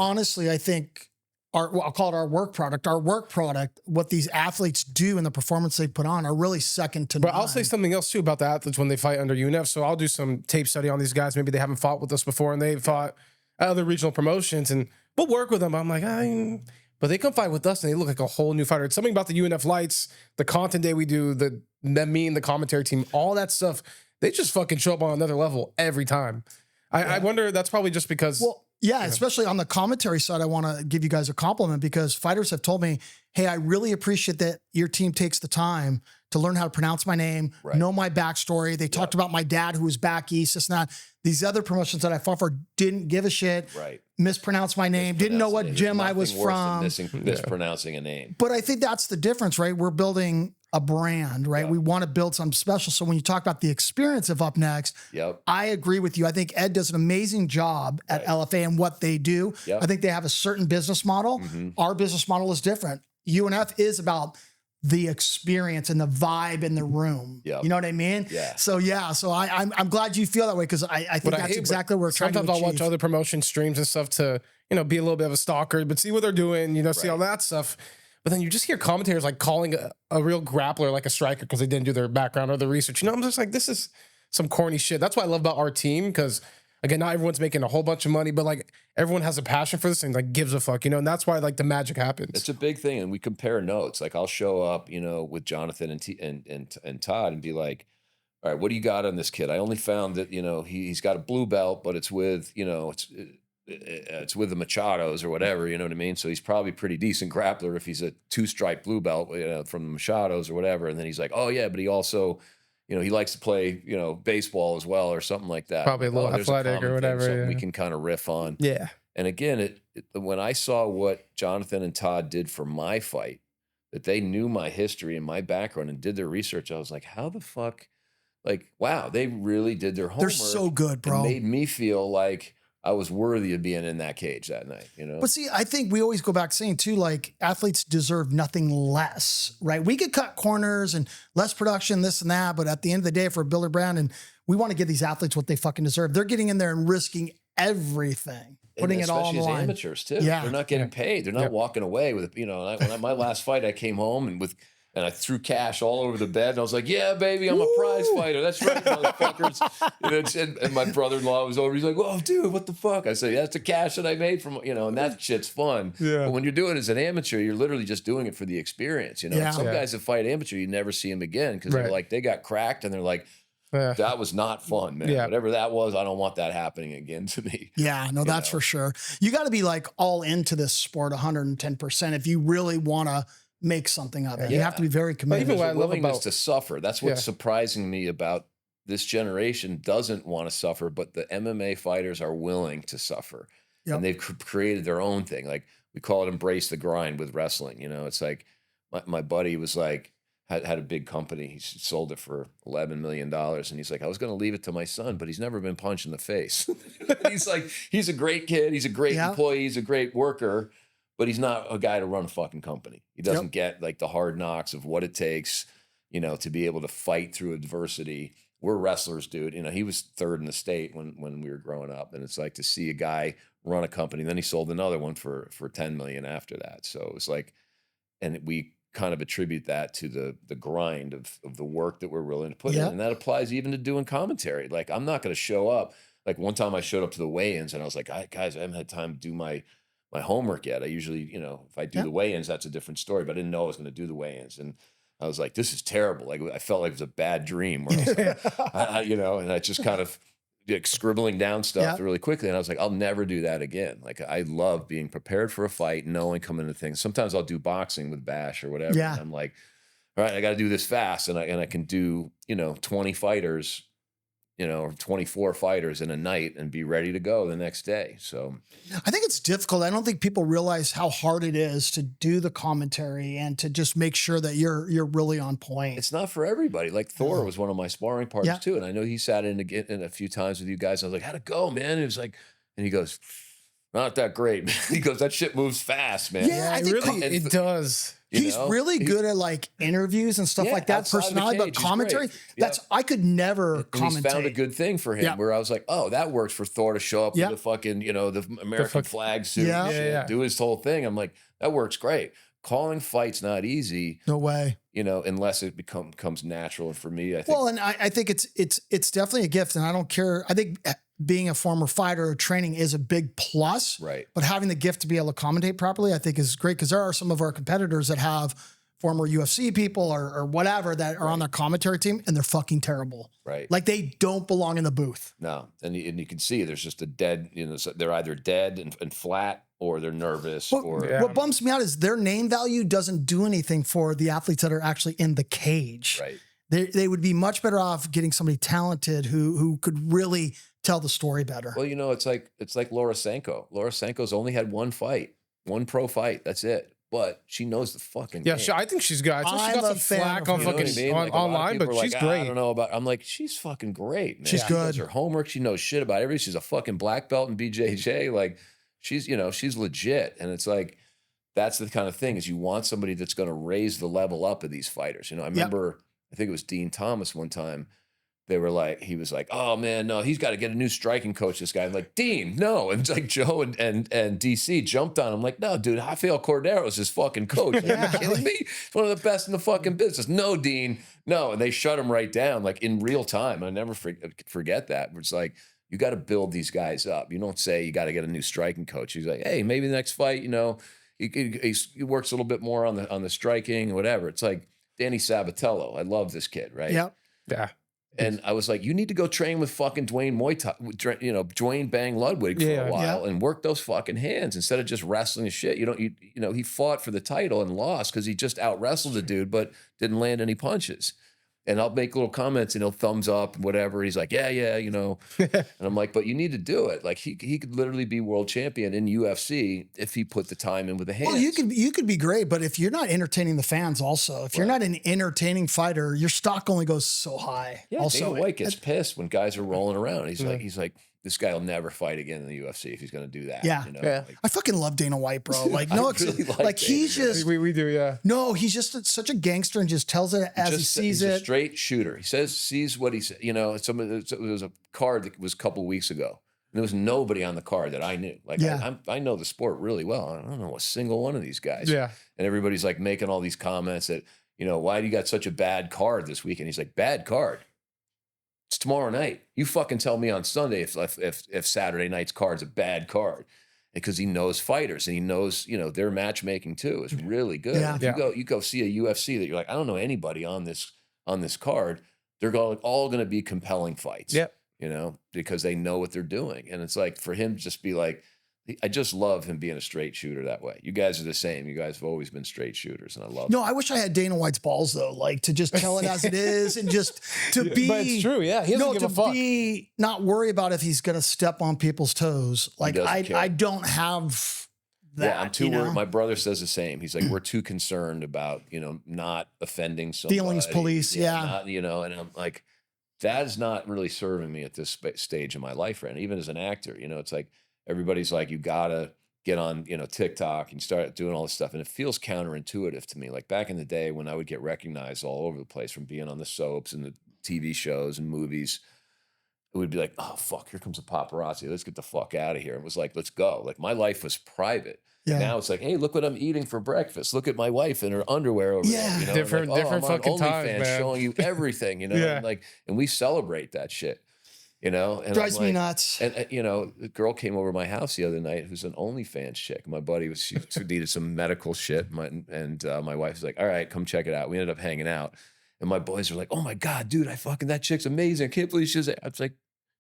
I think I'll call it our work product. Our work product, what these athletes do and the performance they put on are really second to none. But I'll say something else too about the athletes when they fight under UNF. So I'll do some tape study on these guys. Maybe they haven't fought with us before and they've fought at other regional promotions, and we'll work with them. I'm like, but they come fight with us and they look like a whole new fighter. It's something about the UNF lights, the content day we do, me and the commentary team, all that stuff. They just fucking show up on another level every time. I wonder, that's probably just because. Well, especially on the commentary side, I want to give you guys a compliment because fighters have told me, hey, I really appreciate that your team takes the time to learn how to pronounce my name, know my backstory. They talked about my dad who was back east. It's not these other promotions that I fought for didn't give a shit, mispronounced my name, didn't know what gym I was from. Mispronouncing a name. But I think that's the difference, right? We're building a brand, right? We want to build something special. So when you talk about the experience of Up Next, I agree with you. I think Ed does an amazing job at LFA and what they do. I think they have a certain business model. Our business model is different. UNF is about the experience and the vibe in the room. You know what I mean? So I'm glad you feel that way because I think that's exactly what we're trying to achieve. Sometimes I'll watch other promotion streams and stuff to, be a little bit of a stalker, but see what they're doing, see all that stuff. But then you just hear commentators like calling a real grappler like a striker because they didn't do their background or the research. I'm just like, this is some corny shit. That's what I love about our team because, again, not everyone's making a whole bunch of money, but like everyone has a passion for this and like gives a fuck, and that's why like the magic happens. It's a big thing, and we compare notes. Like I'll show up, with Jonathan and Todd and be like, all right, what do you got on this kid? I only found that he's got a blue belt, but it's with it's with the Machados or whatever, you know what I mean? So he's probably pretty decent grappler if he's a 2-stripe blue belt, from the Machados or whatever. And then he's like, oh yeah, but he also, he likes to play, baseball as well or something like that. Probably a little athletic or whatever. We can kind of riff on. Yeah. And again, when I saw what Jonathan and Todd did for my fight, that they knew my history and my background and did their research, I was like, how the fuck? Like, wow, they really did their homework. They're so good, bro. It made me feel like I was worthy of being in that cage that night, But see, I think we always go back saying too, like athletes deserve nothing less, right? We could cut corners and less production, this and that, but at the end of the day, for a builder brand, and we want to give these athletes what they fucking deserve. They're getting in there and risking everything, putting it all on the line. Especially as amateurs too. They're not getting paid. They're not walking away with, when my last fight, I came home and I threw cash all over the bed. And I was like, yeah, baby, I'm a prize fighter. That's right, motherfuckers. And my brother-in-law was over. He's like, oh, dude, what the fuck? I said, yeah, that's the cash that I made from, and that shit's fun. But when you're doing it as an amateur, you're literally just doing it for the experience. Some guys that fight amateur, you never see them again because they're like, they got cracked and they're like, that was not fun, man. Whatever that was, I don't want that happening again to me. Yeah, no, that's for sure. You got to be like all into this sport 110% if you really want to make something of it. You have to be very committed. Even a willingness to suffer. That's what's surprising me about this generation. Doesn't want to suffer, but the MMA fighters are willing to suffer. And they've created their own thing. Like we call it embrace the grind with wrestling. It's like my buddy was like, had a big company. He sold it for $11 million. And he's like, I was going to leave it to my son, but he's never been punched in the face. He's like, he's a great kid. He's a great employee. He's a great worker. But he's not a guy to run a fucking company. He doesn't get like the hard knocks of what it takes, to be able to fight through adversity. We're wrestlers, dude. He was third in the state when we were growing up. And it's like to see a guy run a company. Then he sold another one for $10 million after that. So it was like, and we kind of attribute that to the grind of the work that we're willing to put in. And that applies even to doing commentary. Like I'm not going to show up. Like one time I showed up to the weigh-ins and I was like, guys, I haven't had time to do my homework yet. I usually, if I do the weigh-ins, that's a different story, but I didn't know I was going to do the weigh-ins. And I was like, this is terrible. Like, I felt like it was a bad dream. Where I was like, you know, and I just kind of like scribbling down stuff really quickly. And I was like, I'll never do that again. Like, I love being prepared for a fight, knowing coming into things. Sometimes I'll do boxing with Bash or whatever. And I'm like, all right, I got to do this fast. And I can do, you know, 20 fighters, you know, or 24 fighters in a night and be ready to go the next day. So I think it's difficult. I don't think people realize how hard it is to do the commentary and to just make sure that you're really on point. It's not for everybody. Like Thor was one of my sparring partners too. And I know he sat in a few times with you guys. I was like, how'd it go, man? And he was like, and he goes, not that great. He goes, that shit moves fast, man. Yeah, I think it does. He's really good at like interviews and stuff like that, personality, but commentary, I could never commentate. He's found a good thing for him where I was like, oh, that works for Thor to show up with the fucking, you know, the American flag suit and shit, do his whole thing. I'm like, that works great. Calling fights not easy. No way. You know, unless it becomes natural. And for me, I think. Well, and I think it's definitely a gift, and I don't care. I think being a former fighter or training is a big plus. Right. But having the gift to be able to commentate properly, I think is great, because there are some of our competitors that have former UFC people or whatever that are on their commentary team, and they're fucking terrible. Right. Like they don't belong in the booth. No. And you can see there's just a dead, you know, they're either dead and flat, or they're nervous. What bumps me out is their name value doesn't do anything for the athletes that are actually in the cage. Right. They would be much better off getting somebody talented who could really tell the story better. Well, you know, it's like Laura Sanko. Laura Sanko's only had one pro fight. That's it. But she knows the fucking game. I think she's good. I think she got some flack on fucking online, but she's great. I don't know about. I'm like, she's fucking great, man. She's good. She does her homework. She knows shit about everything. She's a fucking black belt in BJJ. Like, she's, you know, she's legit. And it's like, that's the kind of thing, is you want somebody that's going to raise the level up of these fighters. You know, I remember, I think it was Dean Thomas one time. They were like, he was like, oh man, no, he's got to get a new striking coach, this guy. I'm like, Dean, no. And like Joe and DC jumped on him like, no, dude, Rafael Cordero is his fucking coach. Are you kidding me? He's one of the best in the fucking business. No, Dean, no. And they shut him right down, like in real time. I never forget that. It's like, you got to build these guys up. You don't say you got to get a new striking coach. He's like, hey, maybe the next fight, you know, he works a little bit more on the striking or whatever. It's like Danny Sabatello. I love this kid, right? Yep. Yeah. And I was like, you need to go train with fucking Dwayne Bang Ludwig for a while and work those fucking hands instead of just wrestling the shit. You know, he fought for the title and lost because he just out wrestled the dude, but didn't land any punches. And I'll make little comments and he'll thumbs up and whatever. He's like, yeah, you know. And I'm like, but you need to do it. Like he could literally be world champion in UFC if he put the time in with the hands. Well, you could be great, but if you're not entertaining the fans also, if you're not an entertaining fighter, your stock only goes so high. Yeah, also, Dana White gets pissed when guys are rolling around. He's like, this guy will never fight again in the UFC if he's going to do that. Yeah. You know? Like, I fucking love Dana White, bro. Like, no, really like he's Dana, just, we do. Yeah. No, he's just such a gangster and just tells it as he sees it. He's a straight shooter. He sees what he said. You know, it was a card that was a couple of weeks ago. And there was nobody on the card that I knew. Like, I know the sport really well. I don't know a single one of these guys. Yeah. And everybody's like making all these comments that, you know, why do you got such a bad card this weekend? He's like, bad card. It's tomorrow night. You fucking tell me on Sunday if Saturday night's card's a bad card, because he knows fighters and he knows, you know, their matchmaking too is really good. Yeah. If you go see a UFC that you're like, I don't know anybody on this card. They're all going to be compelling fights. Yep. You know, because they know what they're doing, and it's like for him to just be like, I just love him being a straight shooter that way. You guys are the same. You guys have always been straight shooters, and I love it. No, I wish I had Dana White's balls though, like to just tell it as it is and just to be. But it's true, yeah. He doesn't give a fuck. Be not worry about if he's gonna step on people's toes. Like I don't have that. Yeah, I'm too worried. My brother says the same. He's like, we're too concerned about, you know, not offending somebody. Feelings police, not, you know, and I'm like, that is not really serving me at this stage in my life right now. Even as an actor, you know, it's like, everybody's like, you gotta get on, you know, TikTok and start doing all this stuff. And it feels counterintuitive to me. Like back in the day when I would get recognized all over the place from being on the soaps and the TV shows and movies, it would be like, oh, fuck, here comes a paparazzi. Let's get the fuck out of here. It was like, let's go. Like my life was private. Yeah. Now it's like, hey, look what I'm eating for breakfast. Look at my wife in her underwear over there. You know? Different I'm on fucking times, OnlyFans man. showing you everything, you know? And we celebrate that shit. You know, and drives me nuts. And you know, the girl came over to my house the other night who's an OnlyFans chick. My buddy she needed some medical shit, and my wife was like, "All right, come check it out." We ended up hanging out, and my boys were like, "Oh my god, dude, that chick's amazing. I can't believe she's." I was like,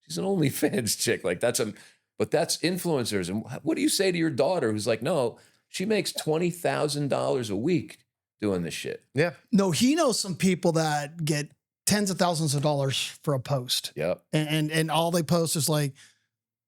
"She's an OnlyFans chick. Like but that's influencers." And what do you say to your daughter who's like, "No, she makes $20,000 a week doing this shit." Yeah. No, he knows some people that get tens of thousands of dollars for a post. Yep. And all they post is like,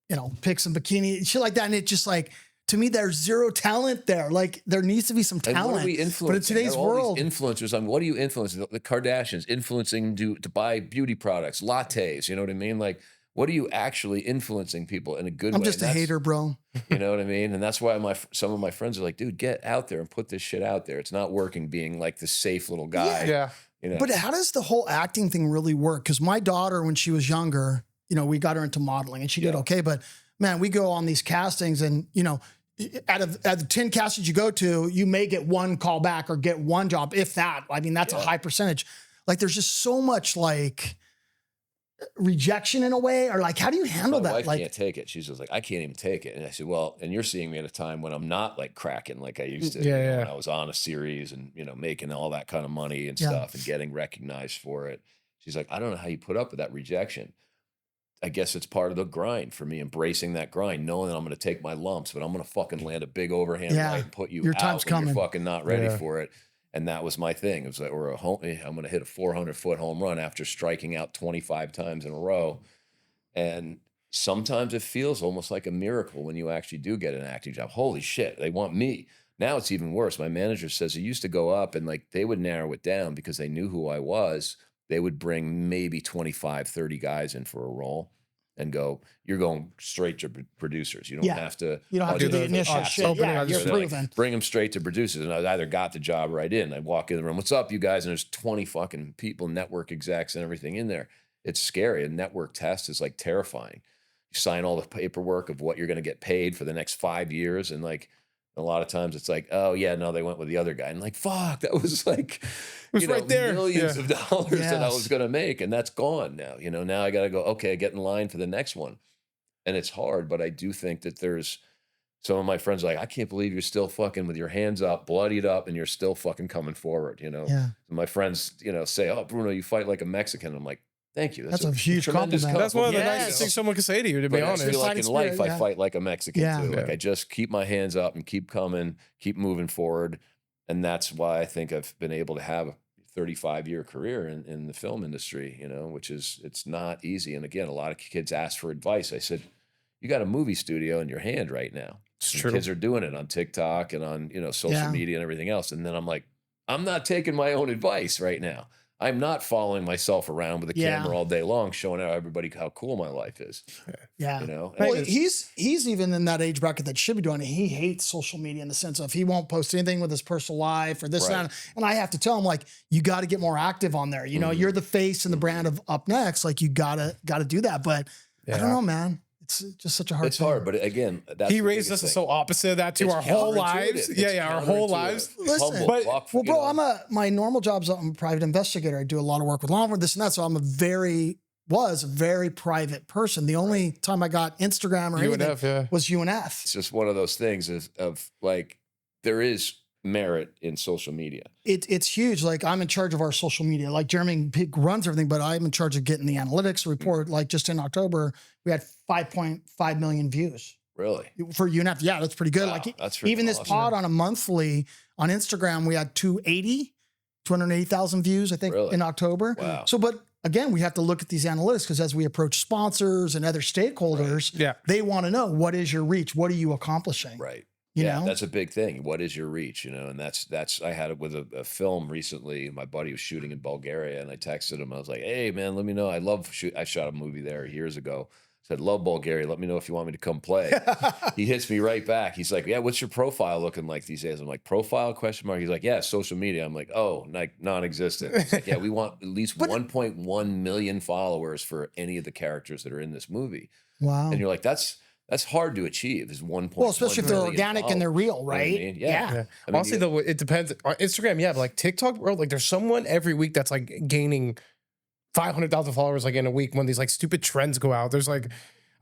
you know, pics and bikini, shit like that. And it just like, to me, there's zero talent there. Like there needs to be some talent. And what are we influencing? But in today's world, influencers. I mean, what are you influencing? The Kardashians influencing to buy beauty products, lattes. You know what I mean? Like, what are you actually influencing people in a good way? I'm just a hater, bro. You know what I mean? And that's why some of my friends are like, dude, get out there and put this shit out there. It's not working being like the safe little guy. Yeah. You know? But how does the whole acting thing really work? Because my daughter, when she was younger, you know, we got her into modeling and she did okay. But man, we go on these castings and, you know, out of the 10 castings you go to, you may get one call back or get one job, if that. I mean, that's a high percentage. Like there's just so much like rejection in a way, or like, how do you handle that? My wife like, can't take it. She's just like, I can't even take it. And I said, well, and you're seeing me at a time when I'm not like cracking like I used to. Yeah, you know, when I was on a series and, you know, making all that kind of money and stuff and getting recognized for it. She's like, I don't know how you put up with that rejection. I guess it's part of the grind for me, embracing that grind, knowing that I'm going to take my lumps, but I'm going to fucking land a big overhand right and put you your out time's when coming. you're fucking not ready for it. And that was my thing. It was like, I'm going to hit a 400-foot home run after striking out 25 times in a row. And sometimes it feels almost like a miracle when you actually do get an acting job. Holy shit, they want me. Now it's even worse. My manager says it used to go up and like they would narrow it down because they knew who I was. They would bring maybe 25, 30 guys in for a role and go, you're going straight to producers. You don't have to. You don't have to do the initial shit. Yeah, you're proven. Like, bring them straight to producers. And I either got the job right in. I walk in the room, what's up, you guys? And there's 20 fucking people, network execs and everything in there. It's scary. A network test is like terrifying. You sign all the paperwork of what you're going to get paid for the next 5 years. And like, a lot of times it's like, oh yeah, no, they went with the other guy. And like, fuck, that was like, right there. Millions of dollars that I was going to make. And that's gone now. You know, now I got to go, okay, get in line for the next one. And it's hard, but I do think that there's some of my friends are like, I can't believe you're still fucking with your hands up, bloodied up, and you're still fucking coming forward, you know? Yeah. And my friends, you know, say, oh, Bruno, you fight like a Mexican. I'm like, thank you. That's a huge compliment. That's one of the nicest things someone can say to you, to be honest. I feel like in life, I fight like a Mexican too. Like Yeah. I just keep my hands up and keep coming, keep moving forward. And that's why I think I've been able to have a 35-year career in the film industry, you know, which is, it's not easy. And again, a lot of kids ask for advice. I said, you got a movie studio in your hand right now. It's true. Kids are doing it on TikTok and on, you know, social media and everything else. And then I'm like, I'm not taking my own advice right now. I'm not following myself around with a camera all day long, showing out everybody how cool my life is. Yeah. You know? Well, he's even in that age bracket that should be doing it. He hates social media in the sense of he won't post anything with his personal life or this and that. And I have to tell him, like, you got to get more active on there. You know, you're the face and the brand of Up Next. Like, you gotta do that. But I don't know, man. It's just such a hard thing. It's hard, but again, that's he raised us so opposite of that to our whole lives. Our whole lives. Listen, well, bro, my normal job's I'm a private investigator. I do a lot of work with law enforcement, this and that. So I'm a very private person. The only time I got Instagram or anything was UNF. It's just one of those things of like, there is merit in social media. It's huge. Like, I'm in charge of our social media. Like, Jeremy runs everything, but I'm in charge of getting the analytics report. Like, just in October, we had 5.5 million views. Really? For UNF. Yeah, that's pretty good. Wow, like, that's even awesome. this pod on a monthly on Instagram, we had 280,000 views, I think, in October. Wow. So, but again, we have to look at these analytics because as we approach sponsors and other stakeholders, they want to know, what is your reach? What are you accomplishing? Right. You know? That's a big thing. What is your reach? You know, and that's I had it with a film recently. My buddy was shooting in Bulgaria, and I texted him. I was like, "Hey, man, let me know. I shot a movie there years ago. Said, love Bulgaria. Let me know if you want me to come play." He hits me right back. He's like, "Yeah, what's your profile looking like these days?" I'm like, "Profile ? He's like, "Yeah, social media." I'm like, "Oh, like non-existent." He's like, "Yeah, we want at least 1.1 million followers for any of the characters that are in this movie." Wow. And you're like, that's hard to achieve, is 1.1 Well, especially if they're organic and they're real, right? You know what I mean? Yeah. I mean, honestly, though, it depends. On Instagram, but like TikTok, bro, like there's someone every week that's like gaining 500,000 followers like in a week when these like stupid trends go out. There's like,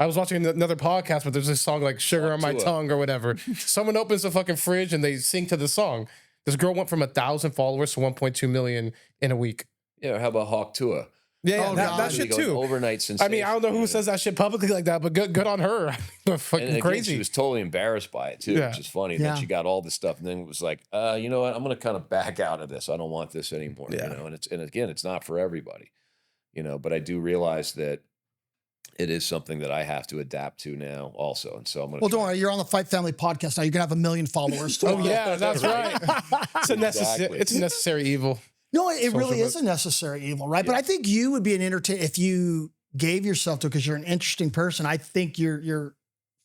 I was watching another podcast, but there's this song like "Sugar on My Tongue" or whatever. Someone opens the fucking fridge and they sing to the song. This girl went from 1,000 followers to 1.2 million in a week. Yeah, how about Hawk Tua? Yeah, that shit too. Overnight sensation. I mean, I don't know who says that shit publicly like that, but good on her. Fucking and again, crazy. She was totally embarrassed by it too, which is funny. Then she got all this stuff, and then it was like, you know what? I'm going to kind of back out of this. I don't want this anymore. You know, and again, it's not for everybody. You know, but I do realize that it is something that I have to adapt to now also. And so I'm going to. Well, don't worry. You're on the Fight Family podcast now. You're going to have 1 million followers. Oh, yeah, that's right. It's a necessary evil. No, it really is a necessary evil, right? Yeah. But I think you would be an entertainer if you gave yourself to it because you're an interesting person. I think your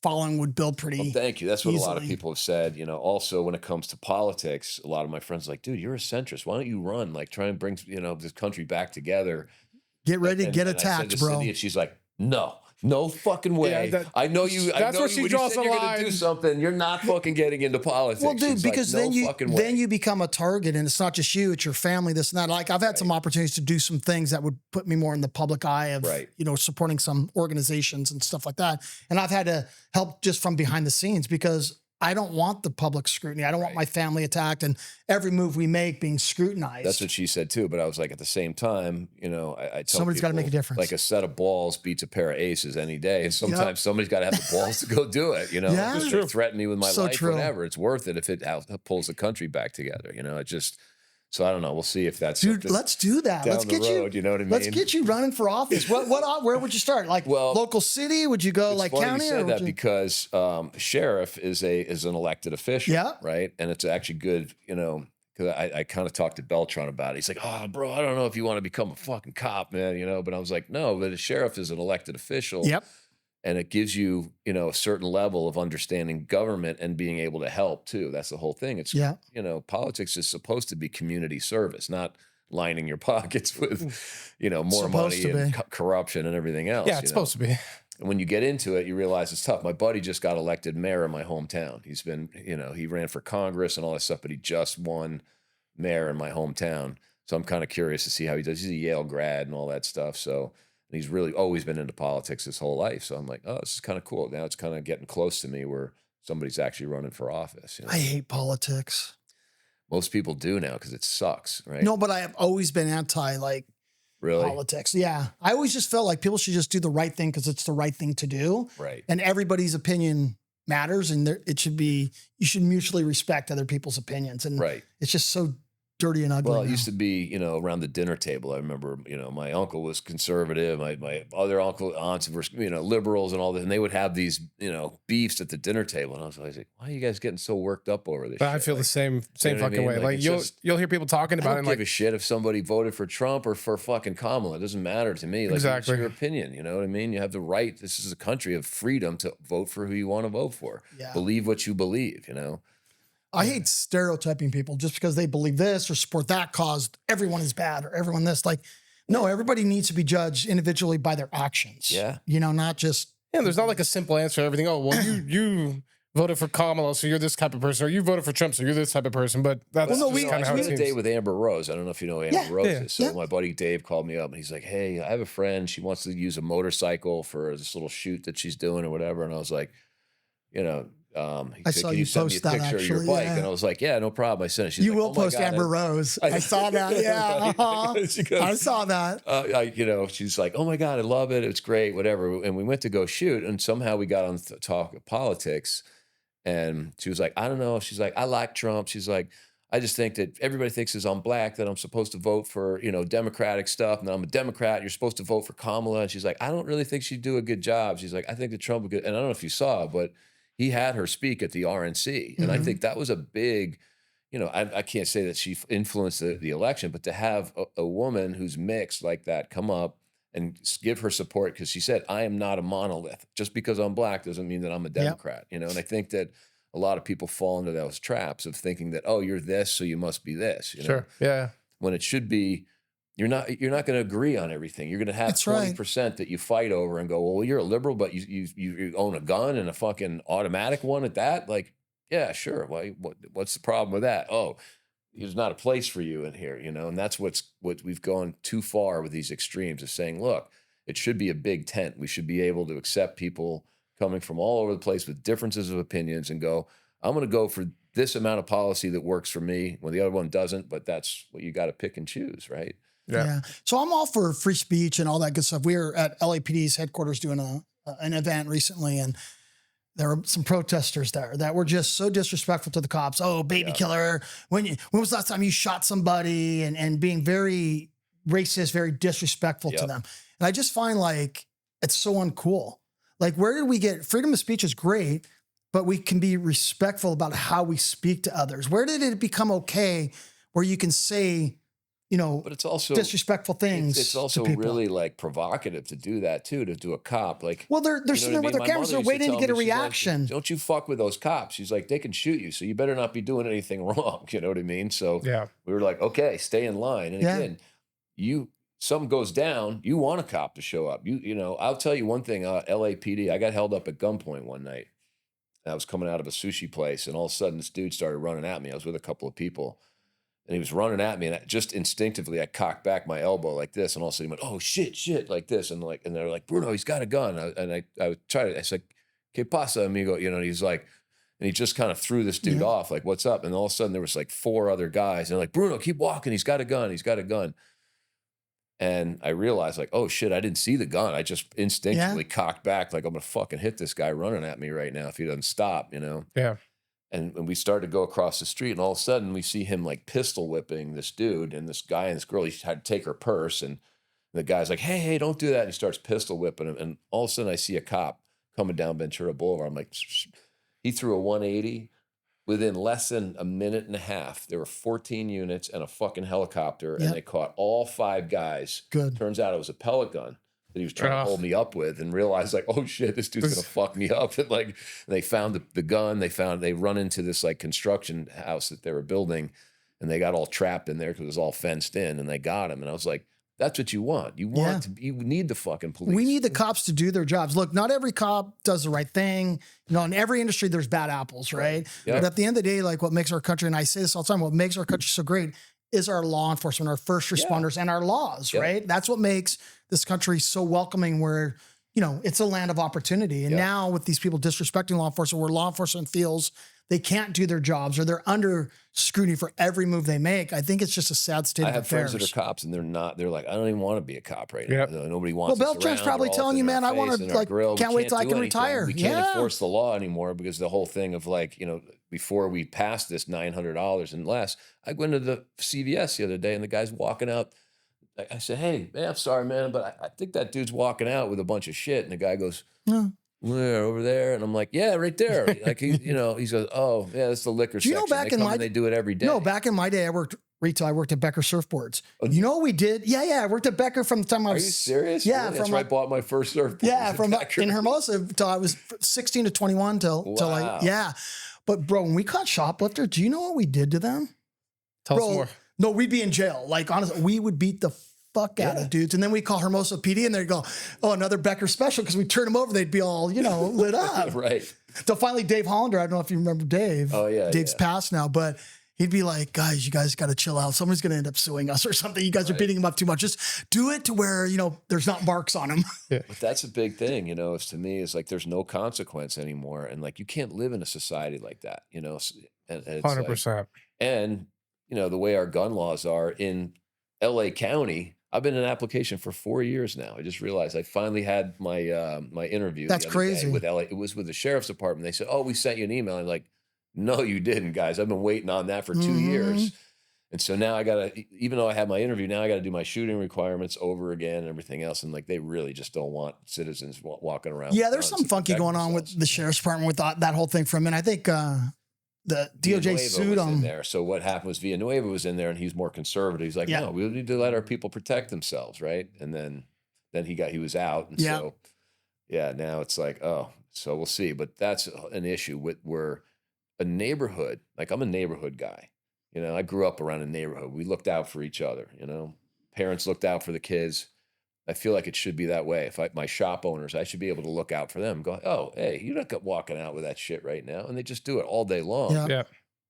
following would build pretty. Well, thank you. That's what easily. A lot of people have said. You know, also when it comes to politics, a lot of my friends are like, dude, you're a centrist. Why don't you run? Like, try and bring this country back together. Get ready to get attacked, bro. Cindy, and she's like, no fucking way. Yeah, I know you. That's where she draws the line. You're going to do something. You're not fucking getting into politics. Well, dude, because like, then you become a target, and it's not just you; it's your family. This and that. Like I've had some opportunities to do some things that would put me more in the public eye of supporting some organizations and stuff like that. And I've had to help just from behind the scenes because I don't want the public scrutiny. I don't want my family attacked and every move we make being scrutinized. That's what she said too. But I was like, at the same time, I tell somebody's got to make a difference. Like a set of balls beats a pair of aces any day. And sometimes somebody's got to have the balls to go do it. You know, yeah, true. Threaten me with my life, true. Whatever. It's worth it if it pulls the country back together. You know, it just. So I don't know. We'll see if that's dude. Let's do that. Let's get road, you know what I mean? Let's get you running for office. Where would you start? Like local city? Would you go like county? You said that because sheriff is an elected official, right? And it's actually good, because I kind of talked to Beltran about it. He's like, "Oh, bro, I don't know if you want to become a fucking cop, man," But I was like, "No, but a sheriff is an elected official." Yep. And it gives you, a certain level of understanding government and being able to help too. That's the whole thing. It's, politics is supposed to be community service, not lining your pockets with, more money and corruption and everything else. Yeah, it's supposed to be. And when you get into it, you realize it's tough. My buddy just got elected mayor in my hometown. He's been, he ran for Congress and all that stuff, but he just won mayor in my hometown. So I'm kind of curious to see how he does. He's a Yale grad and all that stuff. So he's really always been into politics his whole life. So I'm like, oh, this is kind of cool. Now it's kind of getting close to me where somebody's actually running for office. I hate politics. Most people do now because it sucks, right? No, but I have always been anti politics. Yeah. I always just felt like people should just do the right thing because it's the right thing to do. Right. And everybody's opinion matters and you should mutually respect other people's opinions. And it's just so dirty and ugly. Well, it used to be, around the dinner table. I remember, my uncle was conservative. My other aunts were, liberals and all that. And they would have these, beefs at the dinner table. And I was always like, why are you guys getting so worked up over this shit? I feel the same fucking way. Like you'll hear people talking about it. I don't give a shit if somebody voted for Trump or for fucking Kamala. It doesn't matter to me. Like, exactly. It's your opinion. You know what I mean? You have the right. This is a country of freedom to vote for who you want to vote for. Yeah. Believe what you believe, I hate stereotyping people just because they believe this or support that cause. Everyone is bad or everyone this. Like, no, everybody needs to be judged individually by their actions. Yeah. Not just. Yeah, there's not like a simple answer to everything. Oh, well, you voted for Kamala, so you're this type of person. Or you voted for Trump, so you're this type of person. But that's kind of how it seems. A day with Amber Rose. I don't know if you know who Amber Rose is. So my buddy Dave called me up and he's like, hey, I have a friend. She wants to use a motorcycle for this little shoot that she's doing or whatever. And I was like, I saw you post that actually. Of your bike? And I was like, yeah, no problem. I sent it. She's you like, will post Amber Rose. I saw that. Yeah, I saw that. She's like, oh my God, I love it. It's great, whatever. And we went to go shoot, and somehow we got on to talk politics. And she was like, I don't know. She's like, I like Trump. She's like, I just think that everybody thinks as I'm black that I'm supposed to vote for, Democratic stuff. And I'm a Democrat. You're supposed to vote for Kamala. And she's like, I don't really think she'd do a good job. She's like, I think that Trump would good. And I don't know if you saw, but he had her speak at the RNC. And I think that was a big, I can't say that she influenced the election, but to have a woman who's mixed like that come up and give her support, because she said, I am not a monolith. Just because I'm black doesn't mean that I'm a Democrat, And I think that a lot of people fall into those traps of thinking that, oh, you're this, so you must be this. Sure, yeah. When it should be, you're not going to agree on everything. You're going to have 20% that you fight over and go, well, you're a liberal, but you own a gun and a fucking automatic one at that. Like, yeah, sure. What's the problem with that? Oh, there's not a place for you in here, you know? And that's what we've gone too far with these extremes of saying, look, it should be a big tent. We should be able to accept people coming from all over the place with differences of opinions and go, I'm going to go for this amount of policy that works for me when the other one doesn't, but that's what you got to pick and choose, right? Yeah. So I'm all for free speech and all that good stuff. We were at LAPD's headquarters doing an event recently, and there were some protesters there that were just so disrespectful to the cops. Oh, baby killer. When was the last time you shot somebody, and being very racist, very disrespectful to them. And I just find like, it's so uncool. Like, where did we get freedom of speech is great, but we can be respectful about how we speak to others. Where did it become okay where you can say, you know, but it's also disrespectful things? It's also really like provocative to do that too, to do a cop. Like, well, they're sitting there with their cameras, they're waiting to get a reaction. Like, don't you fuck with those cops. She's like, they can shoot you, so you better not be doing anything wrong. You know what I mean? So we were like, okay, stay in line. And again, something goes down, you want a cop to show up. You know, I'll tell you one thing, LAPD, I got held up at gunpoint one night. I was coming out of a sushi place, and all of a sudden this dude started running at me. I was with a couple of people. And he was running at me, and just instinctively, I cocked back my elbow like this, and all of a sudden he went, "Oh shit!" like this, and they're like, "Bruno, he's got a gun." I would try to. I said, "Que pasa, amigo?" You know, and he's like, and he just kind of threw this dude off, like, "What's up?" And all of a sudden there was like 4 other guys, and they're like, "Bruno, keep walking. He's got a gun. He's got a gun." And I realized, like, oh shit, I didn't see the gun. I just instinctively cocked back, like, I'm gonna fucking hit this guy running at me right now if he doesn't stop, you know? Yeah. And we started to go across the street, and all of a sudden we see him like pistol whipping this dude and this guy and this girl. He had to take her purse, and the guy's like, hey, don't do that. And he starts pistol whipping him. And all of a sudden I see a cop coming down Ventura Boulevard. I'm like, he threw a 180 within less than a minute and a half. There were 14 units and a fucking helicopter, and they caught all 5 guys. Good. Turns out it was a pellet gun that he was trying to hold me up with, and realized like, oh shit, this dude's gonna fuck me up. And like, they found the gun. They run into this like construction house that they were building, and they got all trapped in there because it was all fenced in, and they got him. And I was like, that's what you want. You need the fucking police. We need the cops to do their jobs. Look, not every cop does the right thing. You know, in every industry, there's bad apples, right? But at the end of the day, like, what makes our country, and I say this all the time, what makes our country so great is our law enforcement, our first responders, and our laws, right? That's what makes this country so welcoming, where, you know, it's a land of opportunity. And now with these people disrespecting law enforcement, where law enforcement feels they can't do their jobs, or they're under scrutiny for every move they make, I think it's just a sad state of affairs. I have friends that are cops, and they're like, I don't even want to be a cop right now. Nobody wants Well, Beltran's probably telling you, man, I want to, like, can't wait till I can retire. We can't enforce the law anymore, because the whole thing of like, you know, before we passed this $900 and less, I went to the CVS the other day, and the guy's walking out. I said, hey, man, I'm sorry, man, but I think that dude's walking out with a bunch of shit. And the guy goes, where, over there? And I'm like, yeah, right there. Like, he goes, oh, yeah, that's the liquor section. You know, back in my they do it every day. No, back in my day, I worked retail. I worked at Becker Surfboards. You know what we did? Yeah, I worked at Becker from the time I was. Are you serious? Yeah, really? That's where I bought my first surfboard. Yeah, from in Hermosa till I was 16 to 21 till But bro, when we caught shoplifters, do you know what we did to them? Tell us more. No, we'd be in jail. Like, honestly, we would beat the fuck out of dudes. And then we call Hermosa PD, and they'd go, oh, another Becker special, because we turn them over, they'd be all, you know, lit up. Right. So finally, Dave Hollander, I don't know if you remember Dave. Oh, yeah. Dave's passed now, but he'd be like, guys, you guys got to chill out. Somebody's going to end up suing us or something. You guys are beating him up too much. Just do it to where, you know, there's not marks on him. But that's a big thing, you know, to me, is like, there's no consequence anymore. And like, you can't live in a society like that, you know. And it's 100%. Like, and, you know, the way our gun laws are in LA County, I've been in an application for 4 years now. I just realized I finally had my my interview. That's crazy. With LA. It was with the sheriff's department. They said, oh, we sent you an email. I'm like, no, you didn't, guys. I've been waiting on that for 2 years. And so now I got to, even though I had my interview, now I got to do my shooting requirements over again and everything else. And like, they really just don't want citizens walking around. Yeah, there's something funky going on with the sheriff's department with that whole thing for a minute. I think the DOJ sued him there. So what happened was Villanueva was in there, and he's more conservative. He's like, no, we need to let our people protect themselves, right? And then he was out. And so, now it's like, oh, so we'll see. But that's an issue with where a neighborhood, like, I'm a neighborhood guy. You know, I grew up around a neighborhood. We looked out for each other, you know. Parents looked out for the kids. I feel like it should be that way. If my shop owners, I should be able to look out for them and go, oh, hey, you're not walking out with that shit right now. And they just do it all day long. Yeah.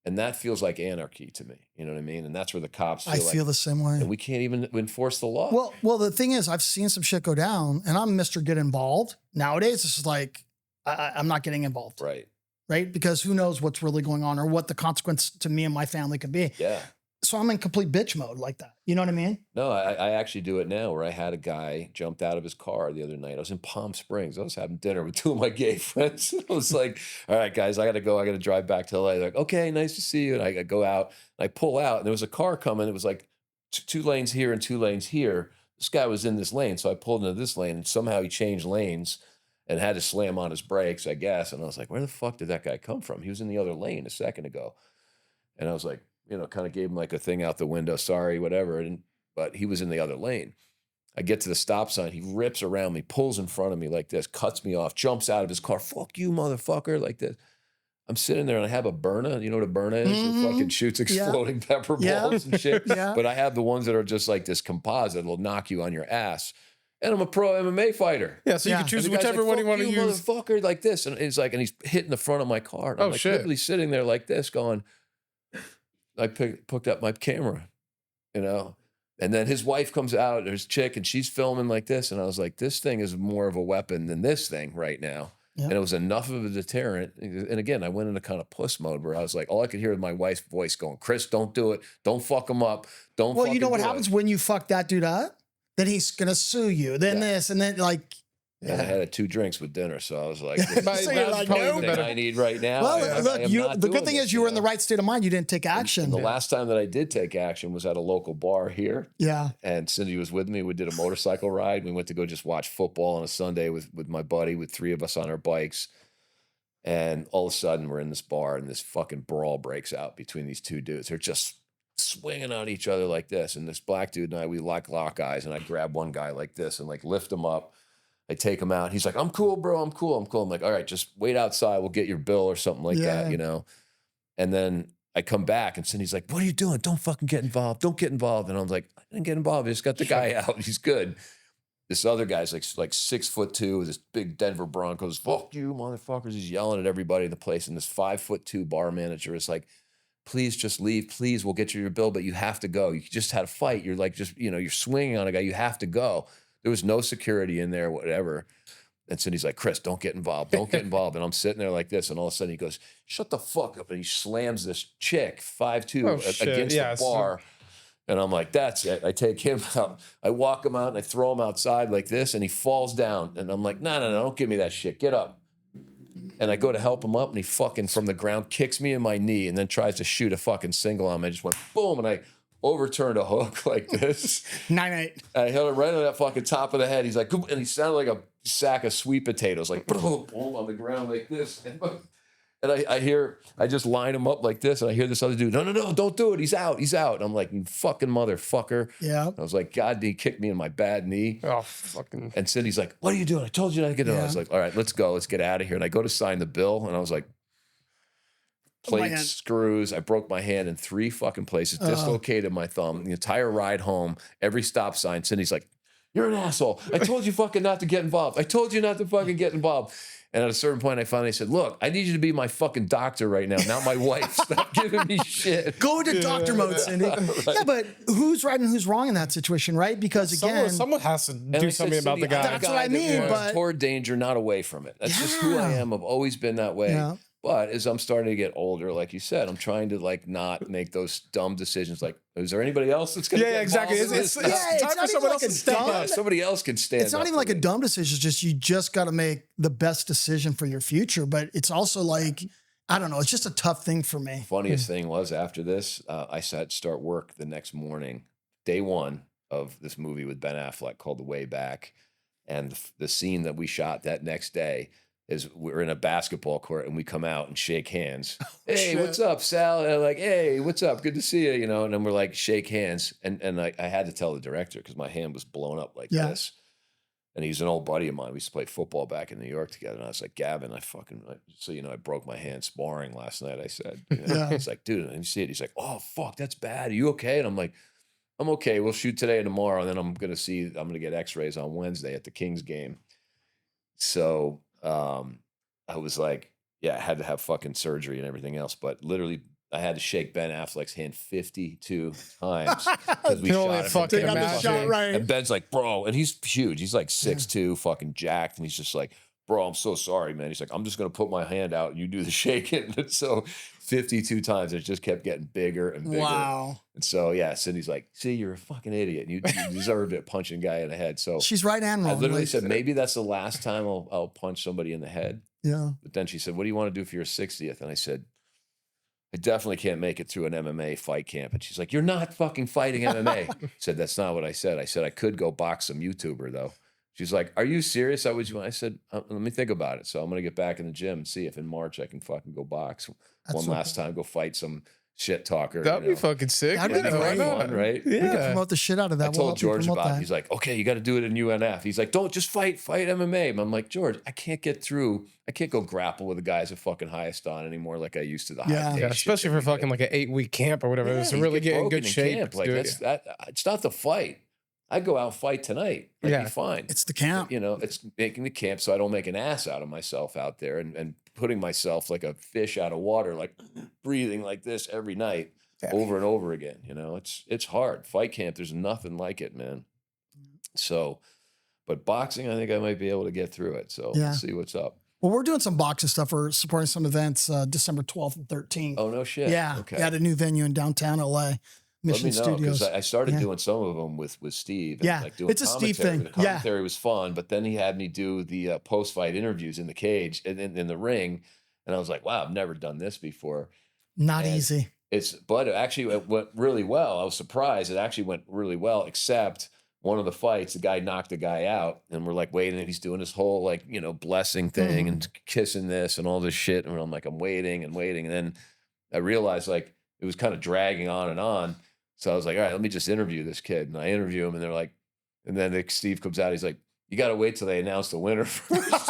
And that feels like anarchy to me. You know what I mean? And that's where the cops feel I feel the same way. And we can't even enforce the law. Well, the thing is, I've seen some shit go down, and I'm Mr. Get Involved. Nowadays, it's just like, I'm not getting involved. Right. Right? Because who knows what's really going on or what the consequence to me and my family could be. Yeah. So I'm in complete bitch mode like that. You know what I mean? No, I actually do it now, where I had a guy jumped out of his car the other night. I was in Palm Springs. I was having dinner with 2 of my gay friends. I was like, all right, guys, I got to go. I got to drive back to LA. They're like, okay, nice to see you. And I go out and I pull out, and there was a car coming. It was like 2 lanes here and 2 lanes here. This guy was in this lane. So I pulled into this lane, and somehow he changed lanes and had to slam on his brakes, I guess. And I was like, where the fuck did that guy come from? He was in the other lane a second ago. And I was like, kind of gave him like a thing out the window, sorry, whatever. But he was in the other lane. I get to the stop sign. He rips around me, pulls in front of me like this, cuts me off, jumps out of his car. Fuck you, motherfucker, like this. I'm sitting there and I have a burner. You know what a burner is? It fucking shoots exploding pepper balls and shit. But I have the ones that are just like this composite. It'll knock you on your ass. And I'm a pro MMA fighter. Yeah, so you can choose whichever one you want to use. Motherfucker, like this. And he's like, and he's hitting the front of my car. And I'm like literally sitting there like this going, I picked up my camera, and then his wife comes out, there's chick, and she's filming like this. And I was like, this thing is more of a weapon than this thing right now. Yep. And it was enough of a deterrent. And again, I went into kind of puss mode where I was like, all I could hear was my wife's voice going, Chris, don't do it. Don't fuck him up. Don't Well, you know what happens when you fuck that dude up? Then he's going to sue you. Then this, and then like... And I had 2 drinks with dinner, so I was like, "This so you're like, probably the thing I need right now." Well, look, the good thing is you were in the right state of mind. You didn't take action. And the last time that I did take action was at a local bar here. Yeah. And Cindy was with me. We did a motorcycle ride. We went to go just watch football on a Sunday with my buddy, with 3 of us on our bikes. And all of a sudden, we're in this bar, and this fucking brawl breaks out between these 2 dudes. They're just swinging on each other like this. And this black dude and I, we lock eyes, and I grab one guy like this and like lift him up. I take him out. He's like, I'm cool, bro. I'm cool. I'm like, all right, just wait outside. We'll get your bill or something like that, And then I come back, and Cindy's like, what are you doing? Don't fucking get involved. Don't get involved. And I was like, I didn't get involved. I just got the guy out. He's good. This other guy's like 6'2" with this big Denver Broncos. Fuck you, motherfuckers. He's yelling at everybody in the place. And this 5'2" bar manager is like, please just leave. Please, we'll get you your bill, but you have to go. You just had a fight. You're like, you're swinging on a guy. You have to go. There was no security in there, whatever. And Cindy's like, Chris, don't get involved. Don't get involved. And I'm sitting there like this. And all of a sudden he goes, shut the fuck up. And he slams this chick, 5'2", against the bar. And I'm like, that's it. I take him out. I walk him out and I throw him outside like this. And he falls down. And I'm like, no, don't give me that shit. Get up. And I go to help him up. And he fucking from the ground kicks me in my knee and then tries to shoot a fucking single on me. I just went boom. And I overturned a hook like this. 9-8. I hit it right on that fucking top of the head. He's like, and he sounded like a sack of sweet potatoes, like boom, boom, on the ground like this. And I just line him up like this, and I hear this other dude, no, don't do it. He's out. And I'm like, you fucking motherfucker. Yeah. I was like, God, he kicked me in my bad knee. Oh, fucking. And Cindy's like, what are you doing? I told you not to get it. I was like, all right, let's go. Let's get out of here. And I go to sign the bill, and I was like, plates, screws. I broke my hand in 3 fucking places, dislocated my thumb. The entire ride home, every stop sign, Cindy's like, you're an asshole. I told you fucking not to get involved. I told you not to fucking get involved. And at a certain point, I finally said, look, I need you to be my fucking doctor right now, not my wife. Stop giving me shit. Go into doctor mode, Cindy. Right. Yeah, but who's right and who's wrong in that situation, right? Because again, someone has to do something about the guy. That's what I mean. But toward danger, not away from it. That's just who I am. I've always been that way. Yeah. But as I'm starting to get older, like you said, I'm trying to like not make those dumb decisions. Like, is there anybody else that's going to get exactly. It's time for someone else to step up. Somebody else can stand up. It's not even like a dumb decision. It's just you just got to make the best decision for your future. But it's also like, I don't know. It's just a tough thing for me. Funniest thing was after this, I had to start work the next morning, day 1 of this movie with Ben Affleck called The Way Back. And the scene that we shot that next day is we're in a basketball court and we come out and shake hands. Hey, what's up, Sal? And I'm like, hey, what's up? Good to see you. And then we're like, shake hands. And I had to tell the director because my hand was blown up like this. And he's an old buddy of mine. We used to play football back in New York together. And I was like, Gavin, I broke my hand sparring last night, I said. He's like, dude, and you see it. He's like, oh, fuck, that's bad. Are you okay? And I'm like, I'm okay. We'll shoot today and tomorrow. And then I'm going to get x-rays on Wednesday at the Kings game. So I was like, yeah, I had to have fucking surgery and everything else. But literally I had to shake Ben Affleck's hand 52 times because we shot him. Fucking shot right. And Ben's like, bro, and he's huge. He's like 6'2", fucking jacked, and he's just like, bro, I'm so sorry, man. He's like, I'm just gonna put my hand out and you do the shaking. And so 52 times, it just kept getting bigger and bigger. Wow. And so yeah, Cindy's like, see, you're a fucking idiot. You deserved it, punching a guy in the head. So she's right and wrong. I literally said, maybe that's the last time I'll punch somebody in the head. Yeah. But then she said, what do you want to do for your 60th? And I said, I definitely can't make it through an MMA fight camp. And she's like, you're not fucking fighting MMA. I said, that's not what I said. I said, I could go box some YouTuber though. She's like, are you serious? I said, let me think about it. So I'm going to get back in the gym and see if in March I can fucking go box one last time, go fight some shit talker. That'd be fucking sick. That'd be great fun, right? Yeah. We could promote the shit out of that. I told George about it. He's like, okay, you got to do it in UNF. He's like, don't just fight MMA. I'm like, George, I can't go grapple with the guys at fucking highest on anymore like I used to. Yeah, especially for fucking like an 8-week camp or whatever. It's really get in good shape. Camp. Like it's not the fight. I'd go out and fight tonight. I'd be fine. It's the camp. You know, it's making the camp so I don't make an ass out of myself out there and putting myself like a fish out of water, like breathing like this every night over and over again. You know, it's hard. Fight camp, there's nothing like it, man. So, but boxing, I think I might be able to get through it. So we'll see what's up. Well, we're doing some boxing stuff. We're supporting some events December 12th and 13th. Oh, no shit. Yeah. Okay. At a new venue in downtown LA. Mission Let me know, Studios. I started doing some of them with Steve. And yeah, like doing it's a Steve thing. The commentary was fun, but then he had me do the post-fight interviews in the cage and in the ring, and I was like, wow, I've never done this before. Not easy. But actually it went really well. I was surprised. It actually went really well, except one of the fights, the guy knocked the guy out, and we're like waiting, and he's doing this whole like, you know, blessing thing and kissing this and all this shit, and I'm like, I'm waiting, and then I realized like it was kind of dragging on and on. So I was like, all right, let me just interview this kid. And I interview him, and they're like, and then Steve comes out. He's like, you got to wait till they announce the winner first.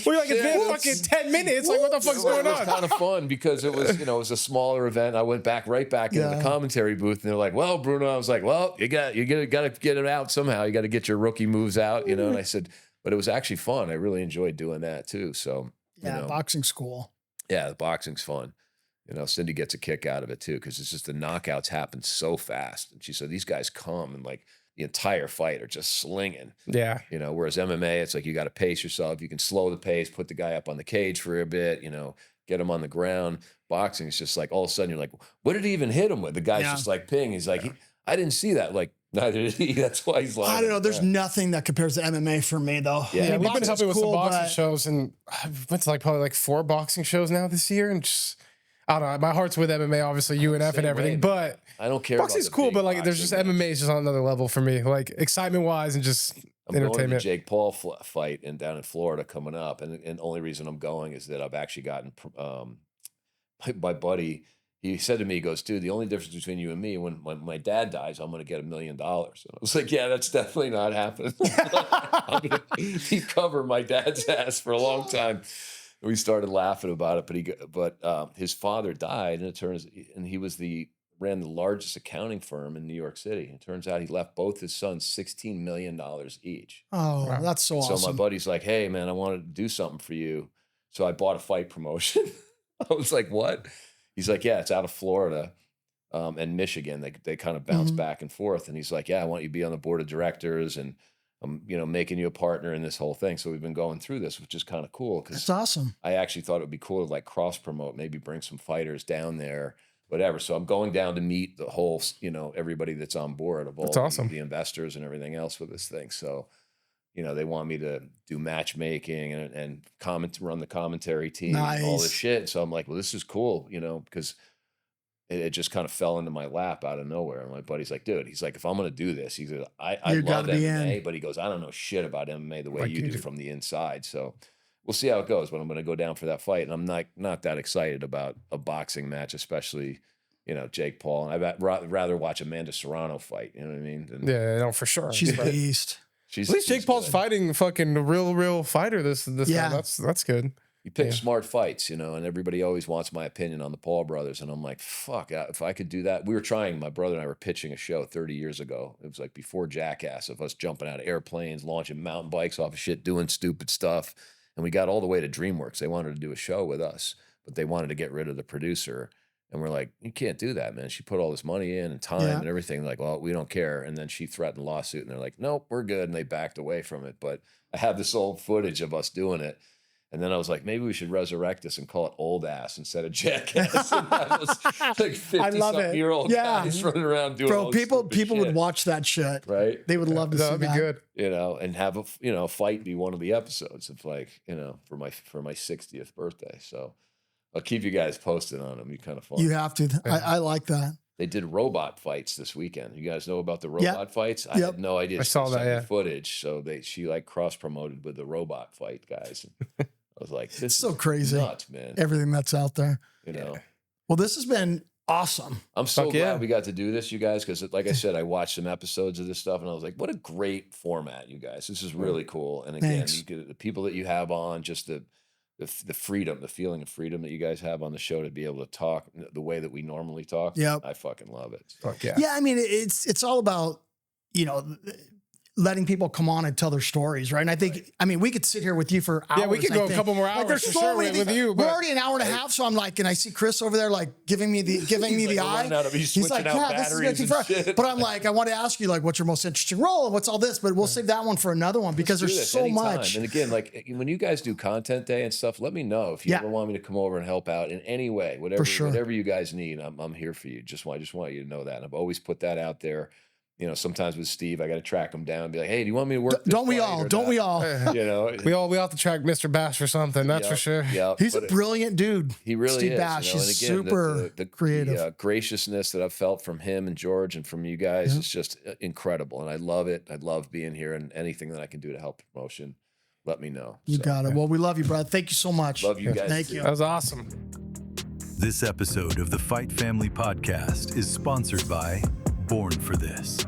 We're like, it's been fucking 10 minutes. Like, what the fuck's going on? It was kind of fun because it was, you know, it was a smaller event. I went right back into the commentary booth, and they're like, well, Bruno, I was like, well, you got to get it out somehow. You got to get your rookie moves out, you know? And I said, but it was actually fun. I really enjoyed doing that too. So, you know, boxing's cool. Yeah, the boxing's fun. You know, Cindy gets a kick out of it too because it's just the knockouts happen so fast. And she said these guys come and like the entire fight are just slinging. Yeah. You know, whereas MMA, it's like you got to pace yourself. You can slow the pace, put the guy up on the cage for a bit, you know, get him on the ground. Boxing is just like all of a sudden you're like, what did he even hit him with? The guy's just like ping. He's like, I didn't see that. Like, neither did he. That's why he's lying. I don't know. There's nothing that compares to MMA for me, though. Yeah, we've been helping with some boxing shows, and I've went to like probably like 4 boxing shows now this year, and just I don't know. My heart's with MMA, obviously UNF and everything, but I don't care. Boxing's cool, but like there's just MMA is just on another level for me, like excitement wise and just entertainment. Going to the Jake Paul fight down in Florida coming up, and the only reason I'm going is that I've actually gotten my buddy. He said to me, he goes, dude, the only difference between you and me, when my dad dies, I'm going to get $1 million. And I was like, yeah, that's definitely not happening. I'm going to cover my dad's ass for a long time. We started laughing about it, but his father died, and he ran the largest accounting firm in New York City. It turns out he left both his sons $16 million each. Oh, wow. That's so awesome. So my buddy's like, hey, man, I wanted to do something for you. So I bought a fight promotion. I was like, what? He's like, yeah, it's out of Florida and Michigan. They kind of bounce back and forth. And he's like, yeah, I want you to be on the board of directors, and I'm, you know, making you a partner in this whole thing. So we've been going through this, which is kind of cool. That's awesome. I actually thought it would be cool to like cross promote, maybe bring some fighters down there, whatever. So I'm going down to meet the whole, you know, everybody that's on board of all the investors and everything else with this thing. So, you know, they want me to do matchmaking and run the commentary team and all this shit. So I'm like, well, this is cool, you know, because it just kind of fell into my lap out of nowhere. And my buddy's like, dude, he's like, if I'm going to do this, he said, I love MMA, but he goes, I don't know shit about MMA the way like you do from the inside. So we'll see how it goes, but I'm going to go down for that fight. And I'm not that excited about a boxing match, especially, you know, Jake Paul. And I'd rather watch Amanda Serrano fight. You know what I mean? Yeah, no, for sure. She's a beast. At least Jake Paul's fighting fucking a real fighter this time. That's good. You pick smart fights, you know, and everybody always wants my opinion on the Paul brothers. And I'm like, fuck, if I could do that. We were trying, my brother and I were pitching a show 30 years ago. It was like before Jackass, of us jumping out of airplanes, launching mountain bikes off of shit, doing stupid stuff. And we got all the way to DreamWorks. They wanted to do a show with us. but they wanted to get rid of the producer. And we're like, you can't do that, man. She put all this money in and time and everything. Like, well, we don't care. And then she threatened lawsuit, and they're like, nope, we're good. And they backed away from it. But I have this old footage of us doing it. And then I was like, maybe we should resurrect this and call it Old Ass instead of Jackass. And that was like 50-something-year-old guys running around doing all this people would watch that shit. Right? They would love to see that. That'd be good. You know, and have a fight be one of the episodes of like, you know, for my 60th birthday. So I'll keep you guys posted on them. Be kind of fun. You have to. I like that. They did robot fights this weekend. You guys know about the robot fights? I had no idea. I saw that footage. So she like cross promoted with the robot fight guys. And I was like, this so is crazy, nuts, man. Everything that's out there. You know. Well, this has been awesome. I'm so glad we got to do this, you guys, because like I said, I watched some episodes of this stuff and I was like, what a great format, you guys. This is really cool. And again, the people that you have on, just the freedom, the feeling of freedom that you guys have on the show to be able to talk the way that we normally talk. Yeah, I fucking love it. Fuck yeah. Yeah, I mean, it's all about, you know, letting people come on and tell their stories, right? And I think, I mean, we could sit here with you for hours. Yeah, we could go a couple more hours. Like, there's so so many with you. We're already an hour and a half, so I'm like, and I see Chris over there, like giving me the eye. He's like, yeah, this is good for. But I'm like, I want to ask you, like, what's your most interesting role and what's all this? But we'll save that one for another one because there's so much. And again, like when you guys do content day and stuff, let me know if you ever want me to come over and help out in any way, whatever you guys need. I'm here for you. I just want you to know that. And I've always put that out there. You know, sometimes with Steve, I got to track him down and be like, hey, do you want me to work? Don't we all? You know, we all have to track Mr. Bass for something. That's for sure. Yeah, he's a brilliant dude. He really Steve is. Bass. You know? He's and again, super creative. The graciousness that I've felt from him and George and from you guys is just incredible. And I love it. I love being here, and anything that I can do to help promotion, let me know. You got it. Well, we love you, brother. Thank you so much. Love you guys. Thank you. That was awesome. This episode of the Fight Family Podcast is sponsored by Born for This.